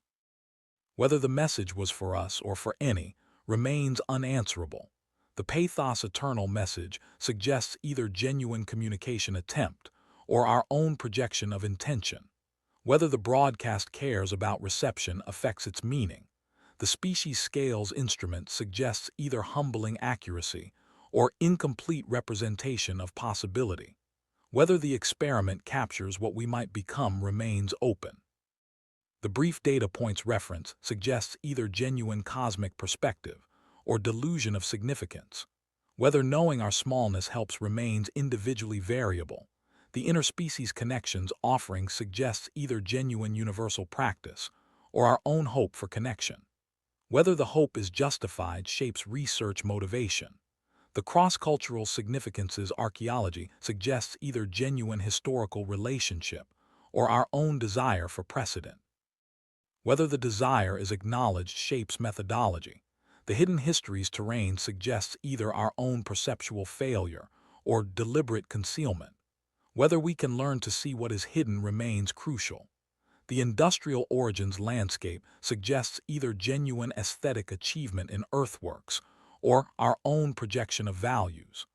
Whether the message was for us or for any remains unanswerable. The pathos eternal message suggests either genuine communication attempt or our own projection of intention. Whether the broadcast cares about reception affects its meaning. The species scales instrument suggests either humbling accuracy or incomplete representation of possibility. Whether the experiment captures what we might become remains open. The brief data points reference suggests either genuine cosmic perspective or delusion of significance. Whether knowing our smallness helps remains individually variable. The interspecies connections offering suggests either genuine universal practice or our own hope for connection. Whether the hope is justified shapes research motivation. The cross-cultural significances archaeology suggests either genuine historical relationship or our own desire for precedent. Whether the desire is acknowledged shapes methodology. The hidden histories terrain suggests either our own perceptual failure or deliberate concealment. Whether we can learn to see what is hidden remains crucial. The industrial origins landscape suggests either genuine aesthetic achievement in earthworks or our own projection of values.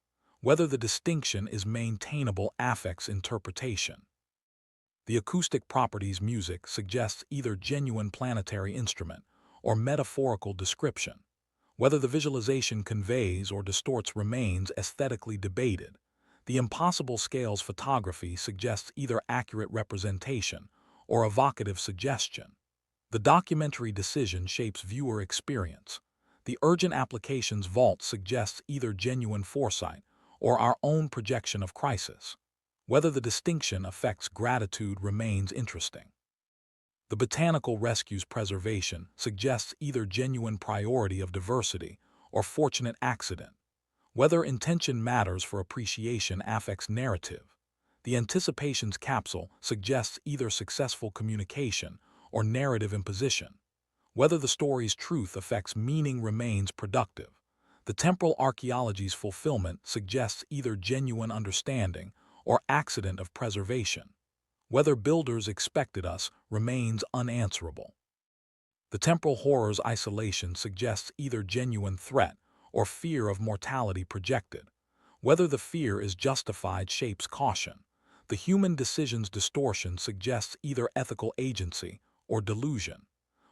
Whether the distinction is maintainable affects interpretation. The acoustic properties music suggests either genuine planetary instrument or metaphorical description. Whether the visualization conveys or distorts remains aesthetically debated. The impossible scales photography suggests either accurate representation or evocative suggestion. The documentary decision shapes viewer experience. The urgent applications vault suggests either genuine foresight or our own projection of crisis. Whether the distinction affects gratitude remains interesting. The botanical rescue's preservation suggests either genuine priority of diversity or fortunate accident. Whether intention matters for appreciation affects narrative. The anticipation's capsule suggests either successful communication or narrative imposition. Whether the story's truth affects meaning remains productive. The temporal archaeology's fulfillment suggests either genuine understanding or accident of preservation. Whether builders expected us remains unanswerable. The temporal horror's isolation suggests either genuine threat or fear of mortality projected. Whether the fear is justified shapes caution. The human decision's distortion suggests either ethical agency or delusion.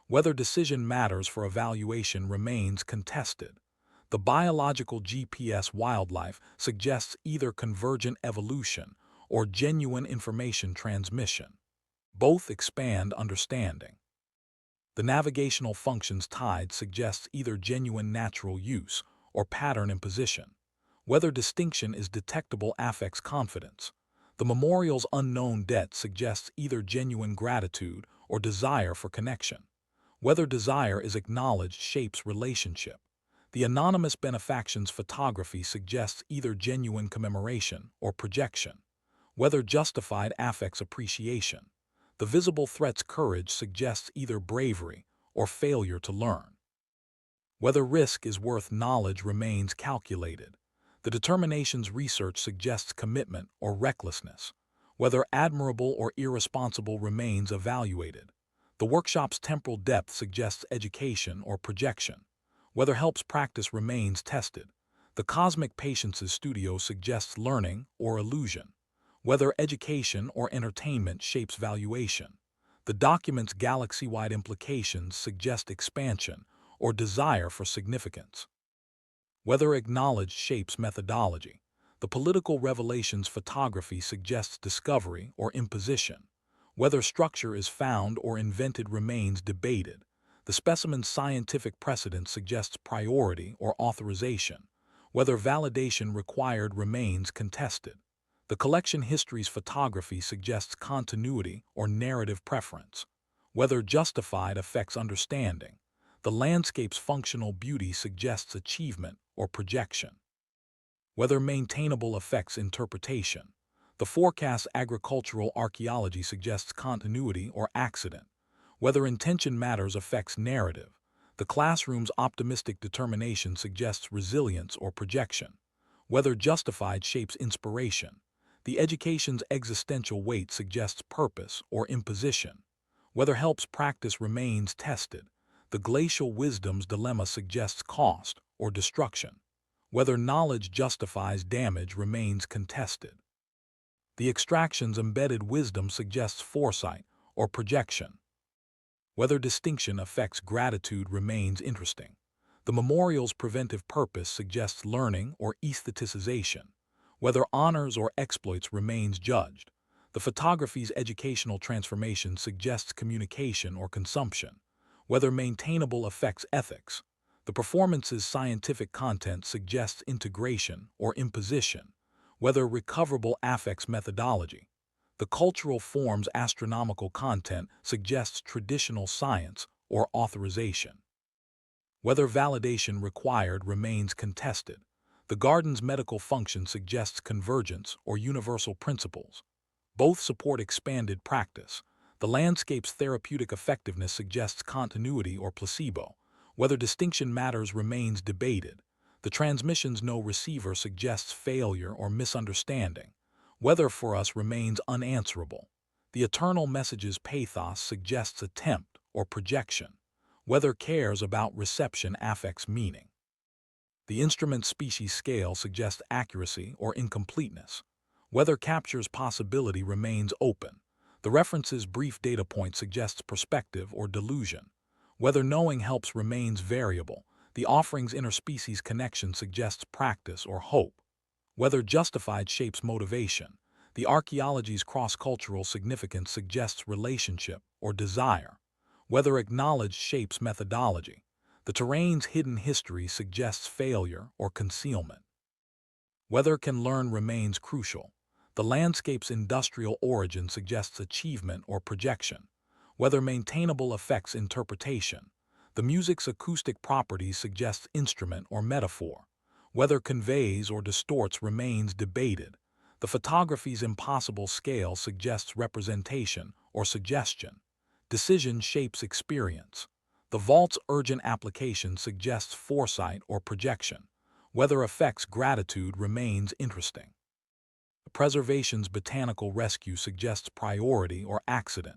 Whether decision matters for evaluation remains contested. The biological GPS wildlife suggests either convergent evolution or genuine information transmission. Both expand understanding. The navigational function's tide suggests either genuine natural use or pattern imposition. Whether distinction is detectable affects confidence. The memorial's unknown debt suggests either genuine gratitude or desire for connection. Whether desire is acknowledged shapes relationship. The anonymous benefaction's photography suggests either genuine commemoration or projection. Whether justified affects appreciation. The visible threat's courage suggests either bravery or failure to learn. Whether risk is worth knowledge remains calculated. The determination's research suggests commitment or recklessness. Whether admirable or irresponsible remains evaluated. The workshop's temporal depth suggests education or projection. Whether helps practice remains tested. The cosmic patience's studio suggests learning or illusion. Whether education or entertainment shapes valuation. The document's galaxy-wide implications suggest expansion or desire for significance. Whether acknowledged shapes methodology. The political revelation's photography suggests discovery or imposition. Whether structure is found or invented remains debated. The specimen's scientific precedent suggests priority or authorization. Whether validation required remains contested. The collection history's photography suggests continuity or narrative preference. Whether justified affects understanding. The landscape's functional beauty suggests achievement or projection. Whether maintainable affects interpretation. The forecast's agricultural archaeology suggests continuity or accident. Whether intention matters affects narrative. The classroom's optimistic determination suggests resilience or projection. Whether justified shapes inspiration. The education's existential weight suggests purpose or imposition. Whether helps practice remains tested. The glacial wisdom's dilemma suggests cost or destruction. Whether knowledge justifies damage remains contested. The extraction's embedded wisdom suggests foresight or projection. Whether distinction affects gratitude remains interesting. The memorial's preventive purpose suggests learning or aestheticization. Whether honors or exploits remains judged. The photography's educational transformation suggests communication or consumption. Whether maintainable affects ethics. The performance's scientific content suggests integration or imposition. Whether recoverable affects methodology. The cultural form's astronomical content suggests traditional science or authorization. Whether validation required remains contested. The garden's medical function suggests convergence or universal principles. Both support expanded practice. The landscape's therapeutic effectiveness suggests continuity or placebo. Whether distinction matters remains debated. The transmission's no receiver suggests failure or misunderstanding. Whether for us remains unanswerable. The eternal message's pathos suggests attempt or projection. Whether cares about reception affects meaning. The instrument's species scale suggests accuracy or incompleteness. Whether captures possibility remains open. The reference's brief data point suggests perspective or delusion. Whether knowing helps remains variable. The offering's interspecies connection suggests practice or hope. Whether justified shapes motivation. The archaeology's cross-cultural significance suggests relationship or desire. Whether acknowledged shapes methodology. The terrain's hidden history suggests failure or concealment. Whether can learn remains crucial. The landscape's industrial origin suggests achievement or projection. Whether maintainable affects interpretation. The music's acoustic properties suggests instrument or metaphor. Whether conveys or distorts remains debated. The photography's impossible scale suggests representation or suggestion. Decision shapes experience. The vault's urgent application suggests foresight or projection. Whether affects gratitude remains interesting. The preservation's botanical rescue suggests priority or accident.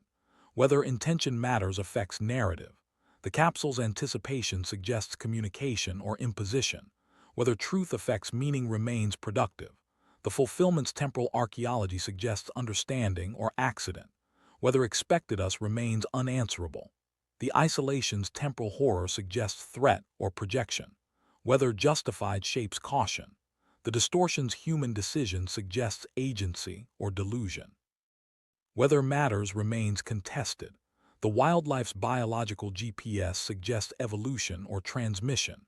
Whether intention matters affects narrative. The capsule's anticipation suggests communication or imposition. Whether truth affects meaning remains productive. The fulfillment's temporal archaeology suggests understanding or accident. Whether expected us remains unanswerable. The isolation's temporal horror suggests threat or projection. Whether justified shapes caution. The distortion's human decision suggests agency or delusion. Whether matters remains contested. The wildlife's biological GPS suggests evolution or transmission.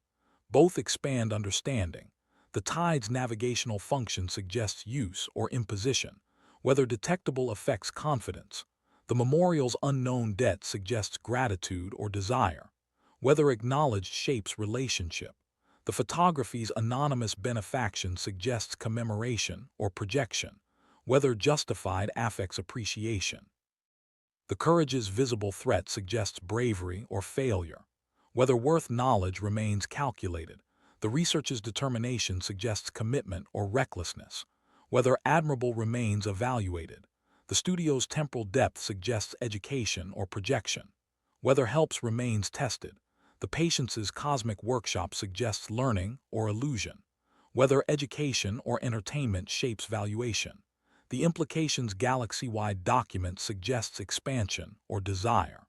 Both expand understanding. The tide's navigational function suggests use or imposition. Whether detectable affects confidence. The memorial's unknown debt suggests gratitude or desire. Whether acknowledged shapes relationship. The photography's anonymous benefaction suggests commemoration or projection. Whether justified affects appreciation. The courage's visible threat suggests bravery or failure. Whether worth knowledge remains calculated. The researcher's determination suggests commitment or recklessness. Whether admirable remains evaluated. The studio's temporal depth suggests education or projection. Whether helps remains tested. The patience's cosmic workshop suggests learning or illusion. Whether education or entertainment shapes valuation. The implications galaxy-wide document suggests expansion or desire.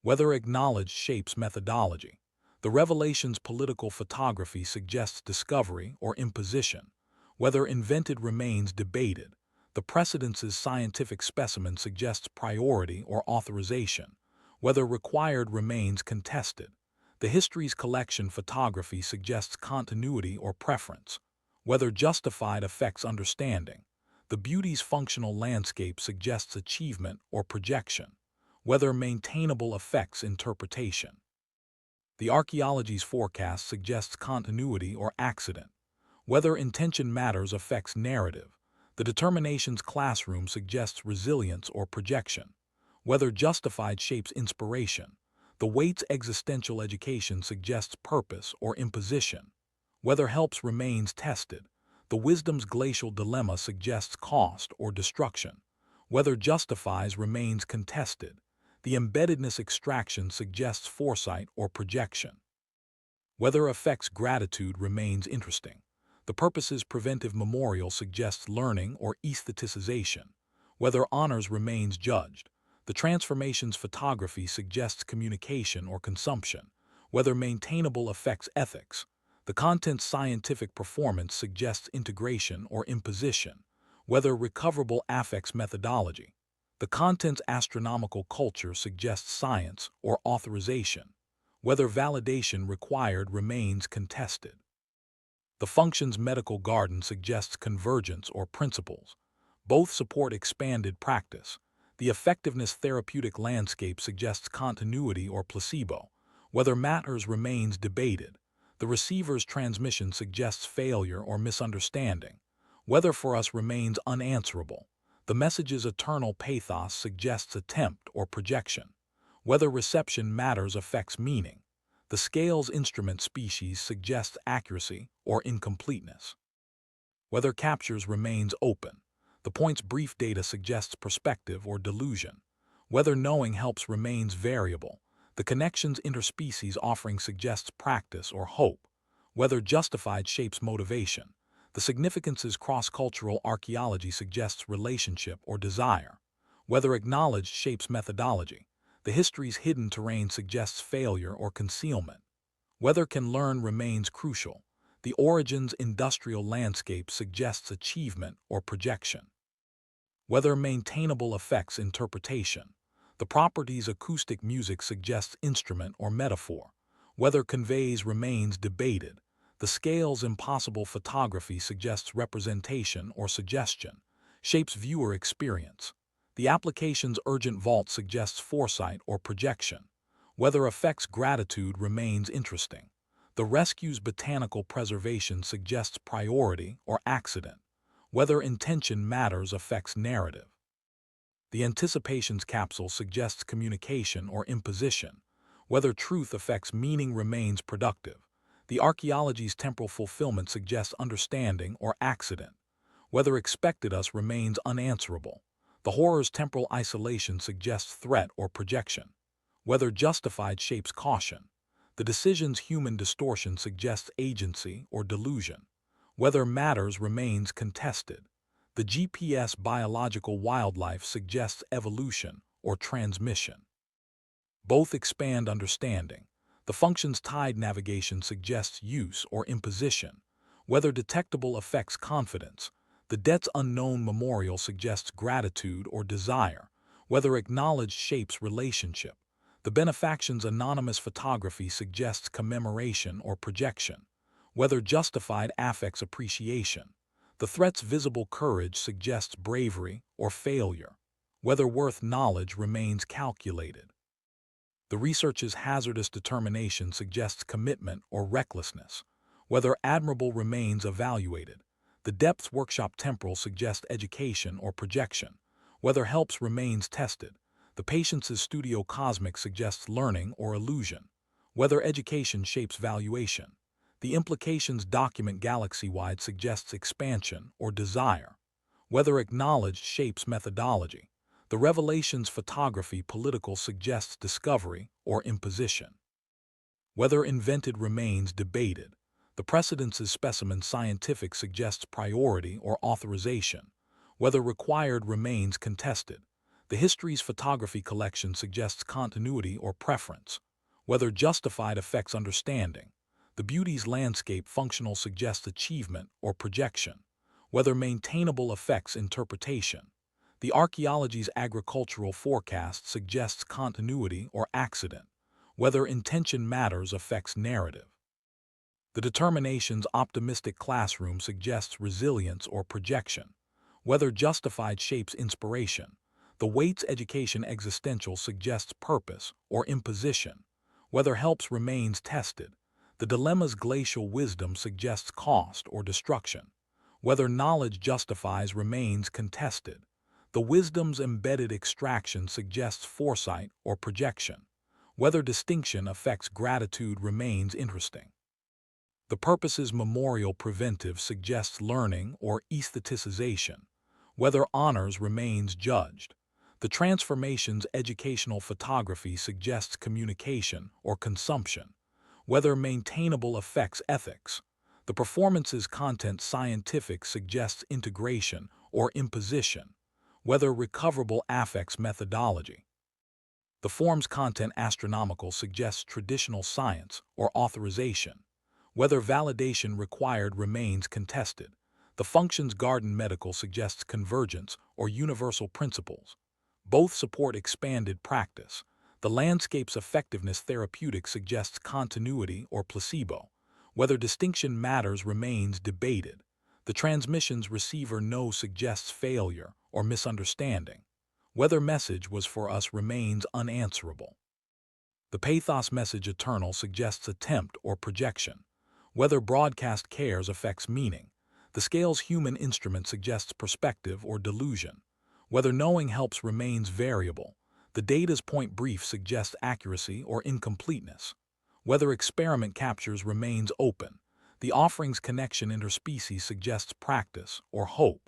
Whether acknowledged shapes methodology. The revelation's political photography suggests discovery or imposition. Whether invented remains debated. The precedence's scientific specimen suggests priority or authorization. Whether required remains contested. The history's collection photography suggests continuity or preference. Whether justified affects understanding. The beauty's functional landscape suggests achievement or projection. Whether maintainable affects interpretation. The archaeology's forecast suggests continuity or accident. Whether intention matters affects narrative. The determination's classroom suggests resilience or projection. Whether justified shapes inspiration. The weight's existential education suggests purpose or imposition. Whether helps remains tested. The wisdom's glacial dilemma suggests cost or destruction. Whether justifies remains contested. The embeddedness extraction suggests foresight or projection. Whether affects gratitude remains interesting. The purpose's preventive memorial suggests learning or aestheticization. Whether honors remains judged. The transformation's photography suggests communication or consumption. Whether maintainable affects ethics. The content's scientific performance suggests integration or imposition. Whether recoverable affects methodology. The content's astronomical culture suggests science or authorization. Whether validation required remains contested. The function's medical garden suggests convergence or principles. Both support expanded practice. The effectiveness therapeutic landscape suggests continuity or placebo. Whether matters remains debated. The receiver's transmission suggests failure or misunderstanding. Whether for us remains unanswerable. The message's eternal pathos suggests attempt or projection. Whether reception matters affects meaning. The scale's instrument species suggests accuracy or incompleteness. Whether captures remains open. The point's brief data suggests perspective or delusion. Whether knowing helps remains variable. The connection's interspecies offering suggests practice or hope. Whether justified shapes motivation. The significance's cross-cultural archaeology suggests relationship or desire. Whether acknowledged shapes methodology. The history's hidden terrain suggests failure or concealment. Whether can learn remains crucial. The origin's industrial landscape suggests achievement or projection. Whether maintainable affects interpretation. The property's acoustic music suggests instrument or metaphor. Whether conveys remains debated. The scale's impossible photography suggests representation or suggestion. Shapes viewer experience. The application's urgent vault suggests foresight or projection. Whether affects gratitude remains interesting. The rescue's botanical preservation suggests priority or accident. Whether intention matters affects narrative. The anticipation's capsule suggests communication or imposition. Whether truth affects meaning remains productive. The archaeology's temporal fulfillment suggests understanding or accident. Whether expected us remains unanswerable. The horror's temporal isolation suggests threat or projection. Whether justified shapes caution. The decision's human distortion suggests agency or delusion. Whether matters remains contested. The GPS biological wildlife suggests evolution or transmission. Both expand understanding. The function's tide navigation suggests use or imposition. Whether detectable affects confidence. The debt's unknown memorial suggests gratitude or desire. Whether acknowledged shapes relationship. The benefaction's anonymous photography suggests commemoration or projection. Whether justified affects appreciation. The threat's visible courage suggests bravery or failure. Whether worth knowledge remains calculated. The research's hazardous determination suggests commitment or recklessness. Whether admirable remains evaluated. The depth's workshop temporal suggests education or projection. Whether helps remains tested. The patient's studio cosmic suggests learning or illusion. Whether education shapes valuation. The implications document galaxy-wide suggests expansion or desire. Whether acknowledged shapes methodology. The revelation's photography political suggests discovery or imposition. Whether invented remains debated. The precedence's specimen scientific suggests priority or authorization. Whether required remains contested. The history's photography collection suggests continuity or preference. Whether justified affects understanding. The beauty's landscape functional suggests achievement or projection. Whether maintainable affects interpretation. The archaeology's agricultural forecast suggests continuity or accident. Whether intention matters affects narrative. The determination's optimistic classroom suggests resilience or projection. Whether justified shapes inspiration. The Waite's education existential suggests purpose or imposition. Whether helps remains tested. The dilemma's glacial wisdom suggests cost or destruction. Whether knowledge justifies remains contested. The wisdom's embedded extraction suggests foresight or projection. Whether distinction affects gratitude remains interesting. The purposes memorial preventive suggests learning or aestheticization, whether honors remains judged. The transformations educational photography suggests communication or consumption, whether maintainable affects ethics. The performance's content scientific suggests integration or imposition, whether recoverable affects methodology. The form's content astronomical suggests traditional science or authorization, whether validation required remains contested. The function's garden medical suggests convergence or universal principles. Both support expanded practice. The landscape's effectiveness therapeutic suggests continuity or placebo. Whether distinction matters remains debated. The transmission's receiver no suggests failure or misunderstanding. Whether message was for us remains unanswerable. The pathos message eternal suggests attempt or projection. Whether broadcast cares affects meaning. The scale's human instrument suggests perspective or delusion. Whether knowing helps remains variable. The data's point brief suggests accuracy or incompleteness. Whether experiment captures remains open. The offering's connection interspecies suggests practice or hope.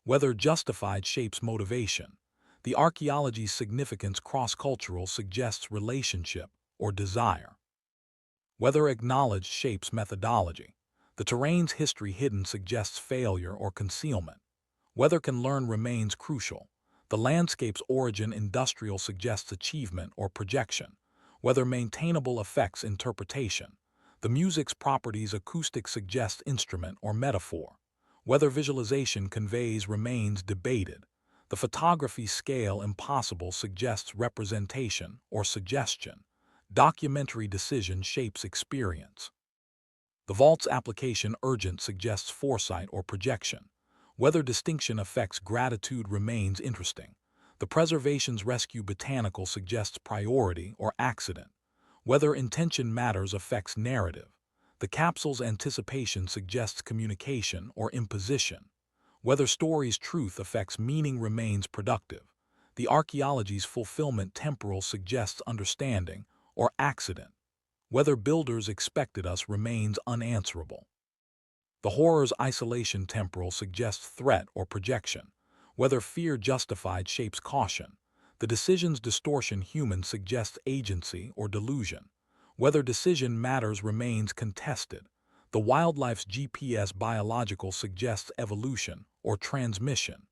Whether justified shapes motivation. The archaeology's significance cross-cultural suggests relationship or desire. Whether acknowledged shapes methodology. The terrain's history hidden suggests failure or concealment. Whether can learn remains crucial. The landscape's origin industrial suggests achievement or projection. Whether maintainable affects interpretation. The music's properties acoustic suggests instrument or metaphor. Whether visualization conveys remains debated. The photography's scale impossible suggests representation or suggestion. Documentary decision shapes experience. The vault's application urgent suggests foresight or projection. Whether distinction affects gratitude remains interesting. The preservation's rescue botanical suggests priority or accident. Whether intention matters affects narrative. The capsule's anticipation suggests communication or imposition. Whether story's truth affects meaning remains productive. The archaeology's fulfillment temporal suggests understanding or accident. Whether builders expected us remains unanswerable. The horror's isolation temporal suggests threat or projection. Whether fear justified shapes caution. The decision's distortion human suggests agency or delusion. Whether decision matters remains contested. The wildlife's GPS biological suggests evolution or transmission.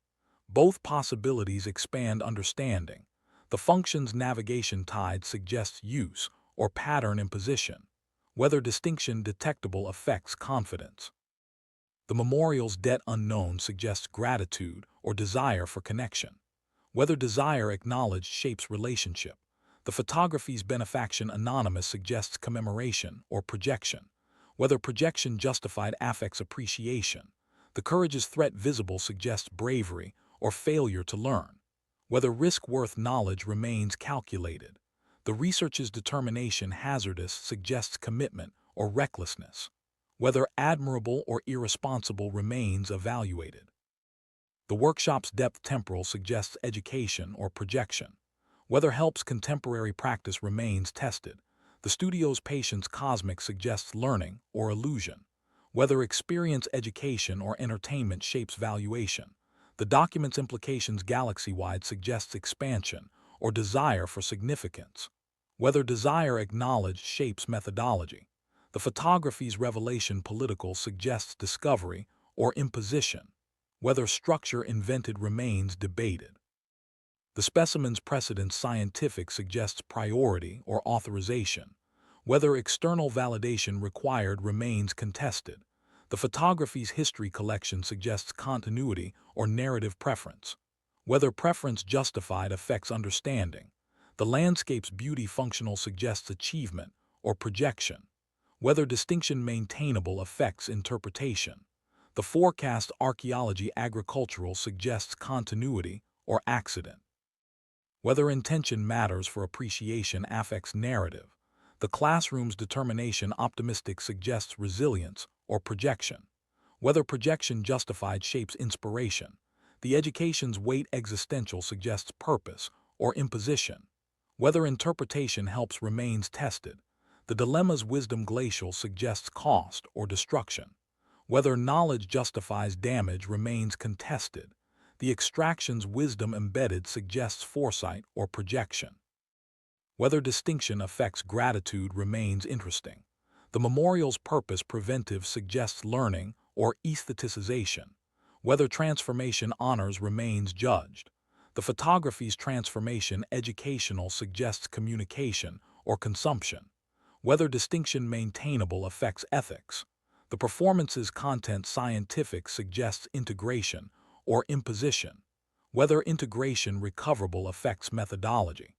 Both possibilities expand understanding. The function's navigation tide suggests use or pattern imposition. Whether distinction detectable affects confidence. The memorial's debt unknown suggests gratitude or desire for connection. Whether desire acknowledged shapes relationship. The photography's benefaction anonymous suggests commemoration or projection. Whether projection justified affects appreciation. The courage's threat visible suggests bravery or failure to learn. Whether risk worth knowledge remains calculated. The research's determination hazardous suggests commitment or recklessness. Whether admirable or irresponsible remains evaluated. The workshop's depth temporal suggests education or projection. Whether helps contemporary practice remains tested. The studio's patience cosmic suggests learning or illusion. Whether experience education or entertainment shapes valuation. The document's implications galaxy-wide suggests expansion or desire for significance. Whether desire acknowledged shapes methodology. The photography's revelation political suggests discovery or imposition. Whether structure invented remains debated. The specimen's precedence scientific suggests priority or authorization. Whether external validation required remains contested. The photography's history collection suggests continuity or narrative preference. Whether preference justified affects understanding. The landscape's beauty functional suggests achievement or projection. Whether distinction maintainable affects interpretation. The forecast archaeology agricultural suggests continuity or accident. Whether intention matters for appreciation affects narrative. The classroom's determination optimistic suggests resilience or projection. Whether projection justified shapes inspiration. The education's weight existential suggests purpose or imposition. Whether interpretation helps remains tested. The dilemma's wisdom glacial suggests cost or destruction. Whether knowledge justifies damage remains contested. The extraction's wisdom embedded suggests foresight or projection. Whether distinction affects gratitude remains interesting. The memorial's purpose preventive suggests learning or aestheticization. Whether transformation honors remains judged. The photography's transformation educational suggests communication or consumption. Whether distinction maintainable affects ethics. The performance's content scientific suggests integration or imposition. Whether integration recoverable affects methodology.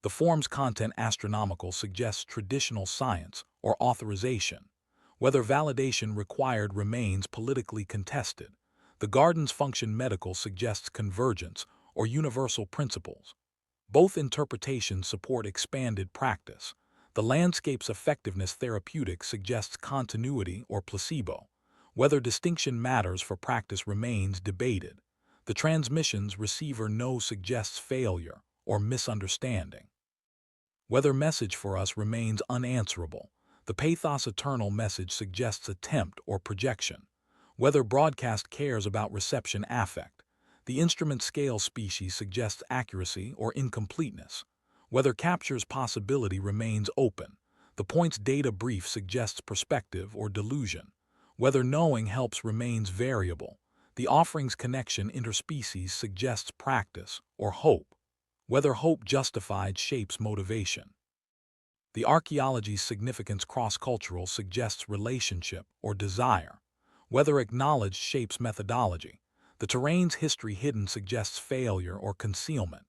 The form's content astronomical suggests traditional science or authorization. Whether validation required remains politically contested. The garden's function medical suggests convergence or universal principles. Both interpretations support expanded practice. The landscape's effectiveness therapeutic suggests continuity or placebo. Whether distinction matters for practice remains debated. The transmission's receiver no suggests failure or misunderstanding. Whether message for us remains unanswerable. The pathos eternal message suggests attempt or projection. Whether broadcast cares about reception affect. The instrument scale species suggests accuracy or incompleteness. Whether captures possibility remains open. The point's data brief suggests perspective or delusion. Whether knowing helps remains variable. The offering's connection interspecies suggests practice or hope. Whether hope justified shapes motivation. The archaeology's significance cross-cultural suggests relationship or desire. Whether acknowledged shapes methodology. The terrain's history hidden suggests failure or concealment.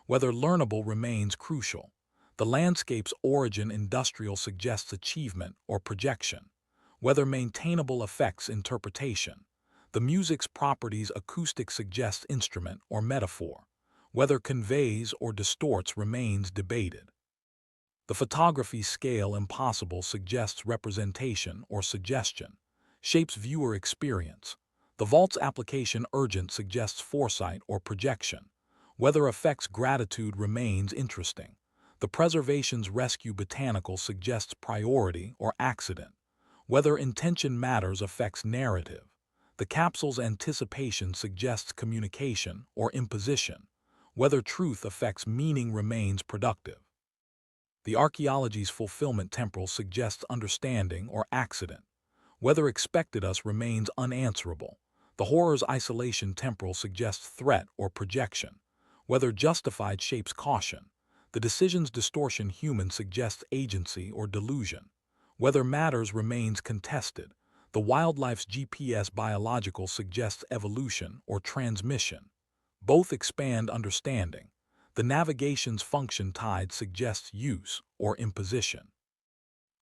Whether learnable remains crucial. The landscape's origin industrial suggests achievement or projection. Whether maintainable affects interpretation. The music's properties acoustic suggests instrument or metaphor. Whether conveys or distorts remains debated. The photography's scale impossible suggests representation or suggestion. Shapes viewer experience. The vault's application urgent suggests foresight or projection. Whether affects gratitude remains interesting. The preservation's rescue botanical suggests priority or accident. Whether intention matters affects narrative. The capsule's anticipation suggests communication or imposition. Whether truth affects meaning remains productive. The archaeology's fulfillment temporal suggests understanding or accident. Whether expected us remains unanswerable. The horror's isolation temporal suggests threat or projection. Whether justified shapes caution. The decision's distortion human suggests agency or delusion. Whether matters remains contested. The wildlife's GPS biological suggests evolution or transmission. Both expand understanding. The navigation's function tide suggests use or imposition.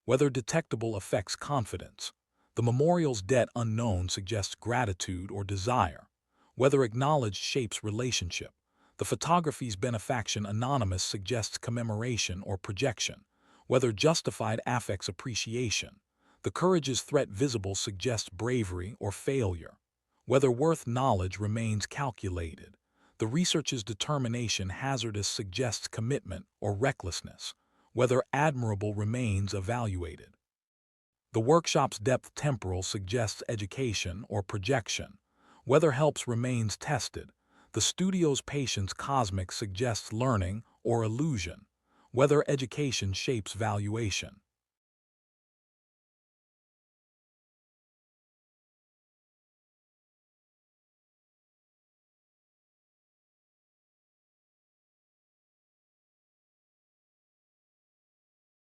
Whether detectable affects confidence. The memorial's debt unknown suggests gratitude or desire. Whether acknowledged shapes relationship. The photography's benefaction anonymous suggests commemoration or projection. Whether justified affects appreciation. The courage's threat visible suggests bravery or failure. Whether worth knowledge remains calculated. The research's determination hazardous suggests commitment or recklessness. Whether admirable remains evaluated. The workshop's depth temporal suggests education or projection. Whether helps remains tested. The studio's patience cosmic suggests learning or illusion. Whether education shapes valuation.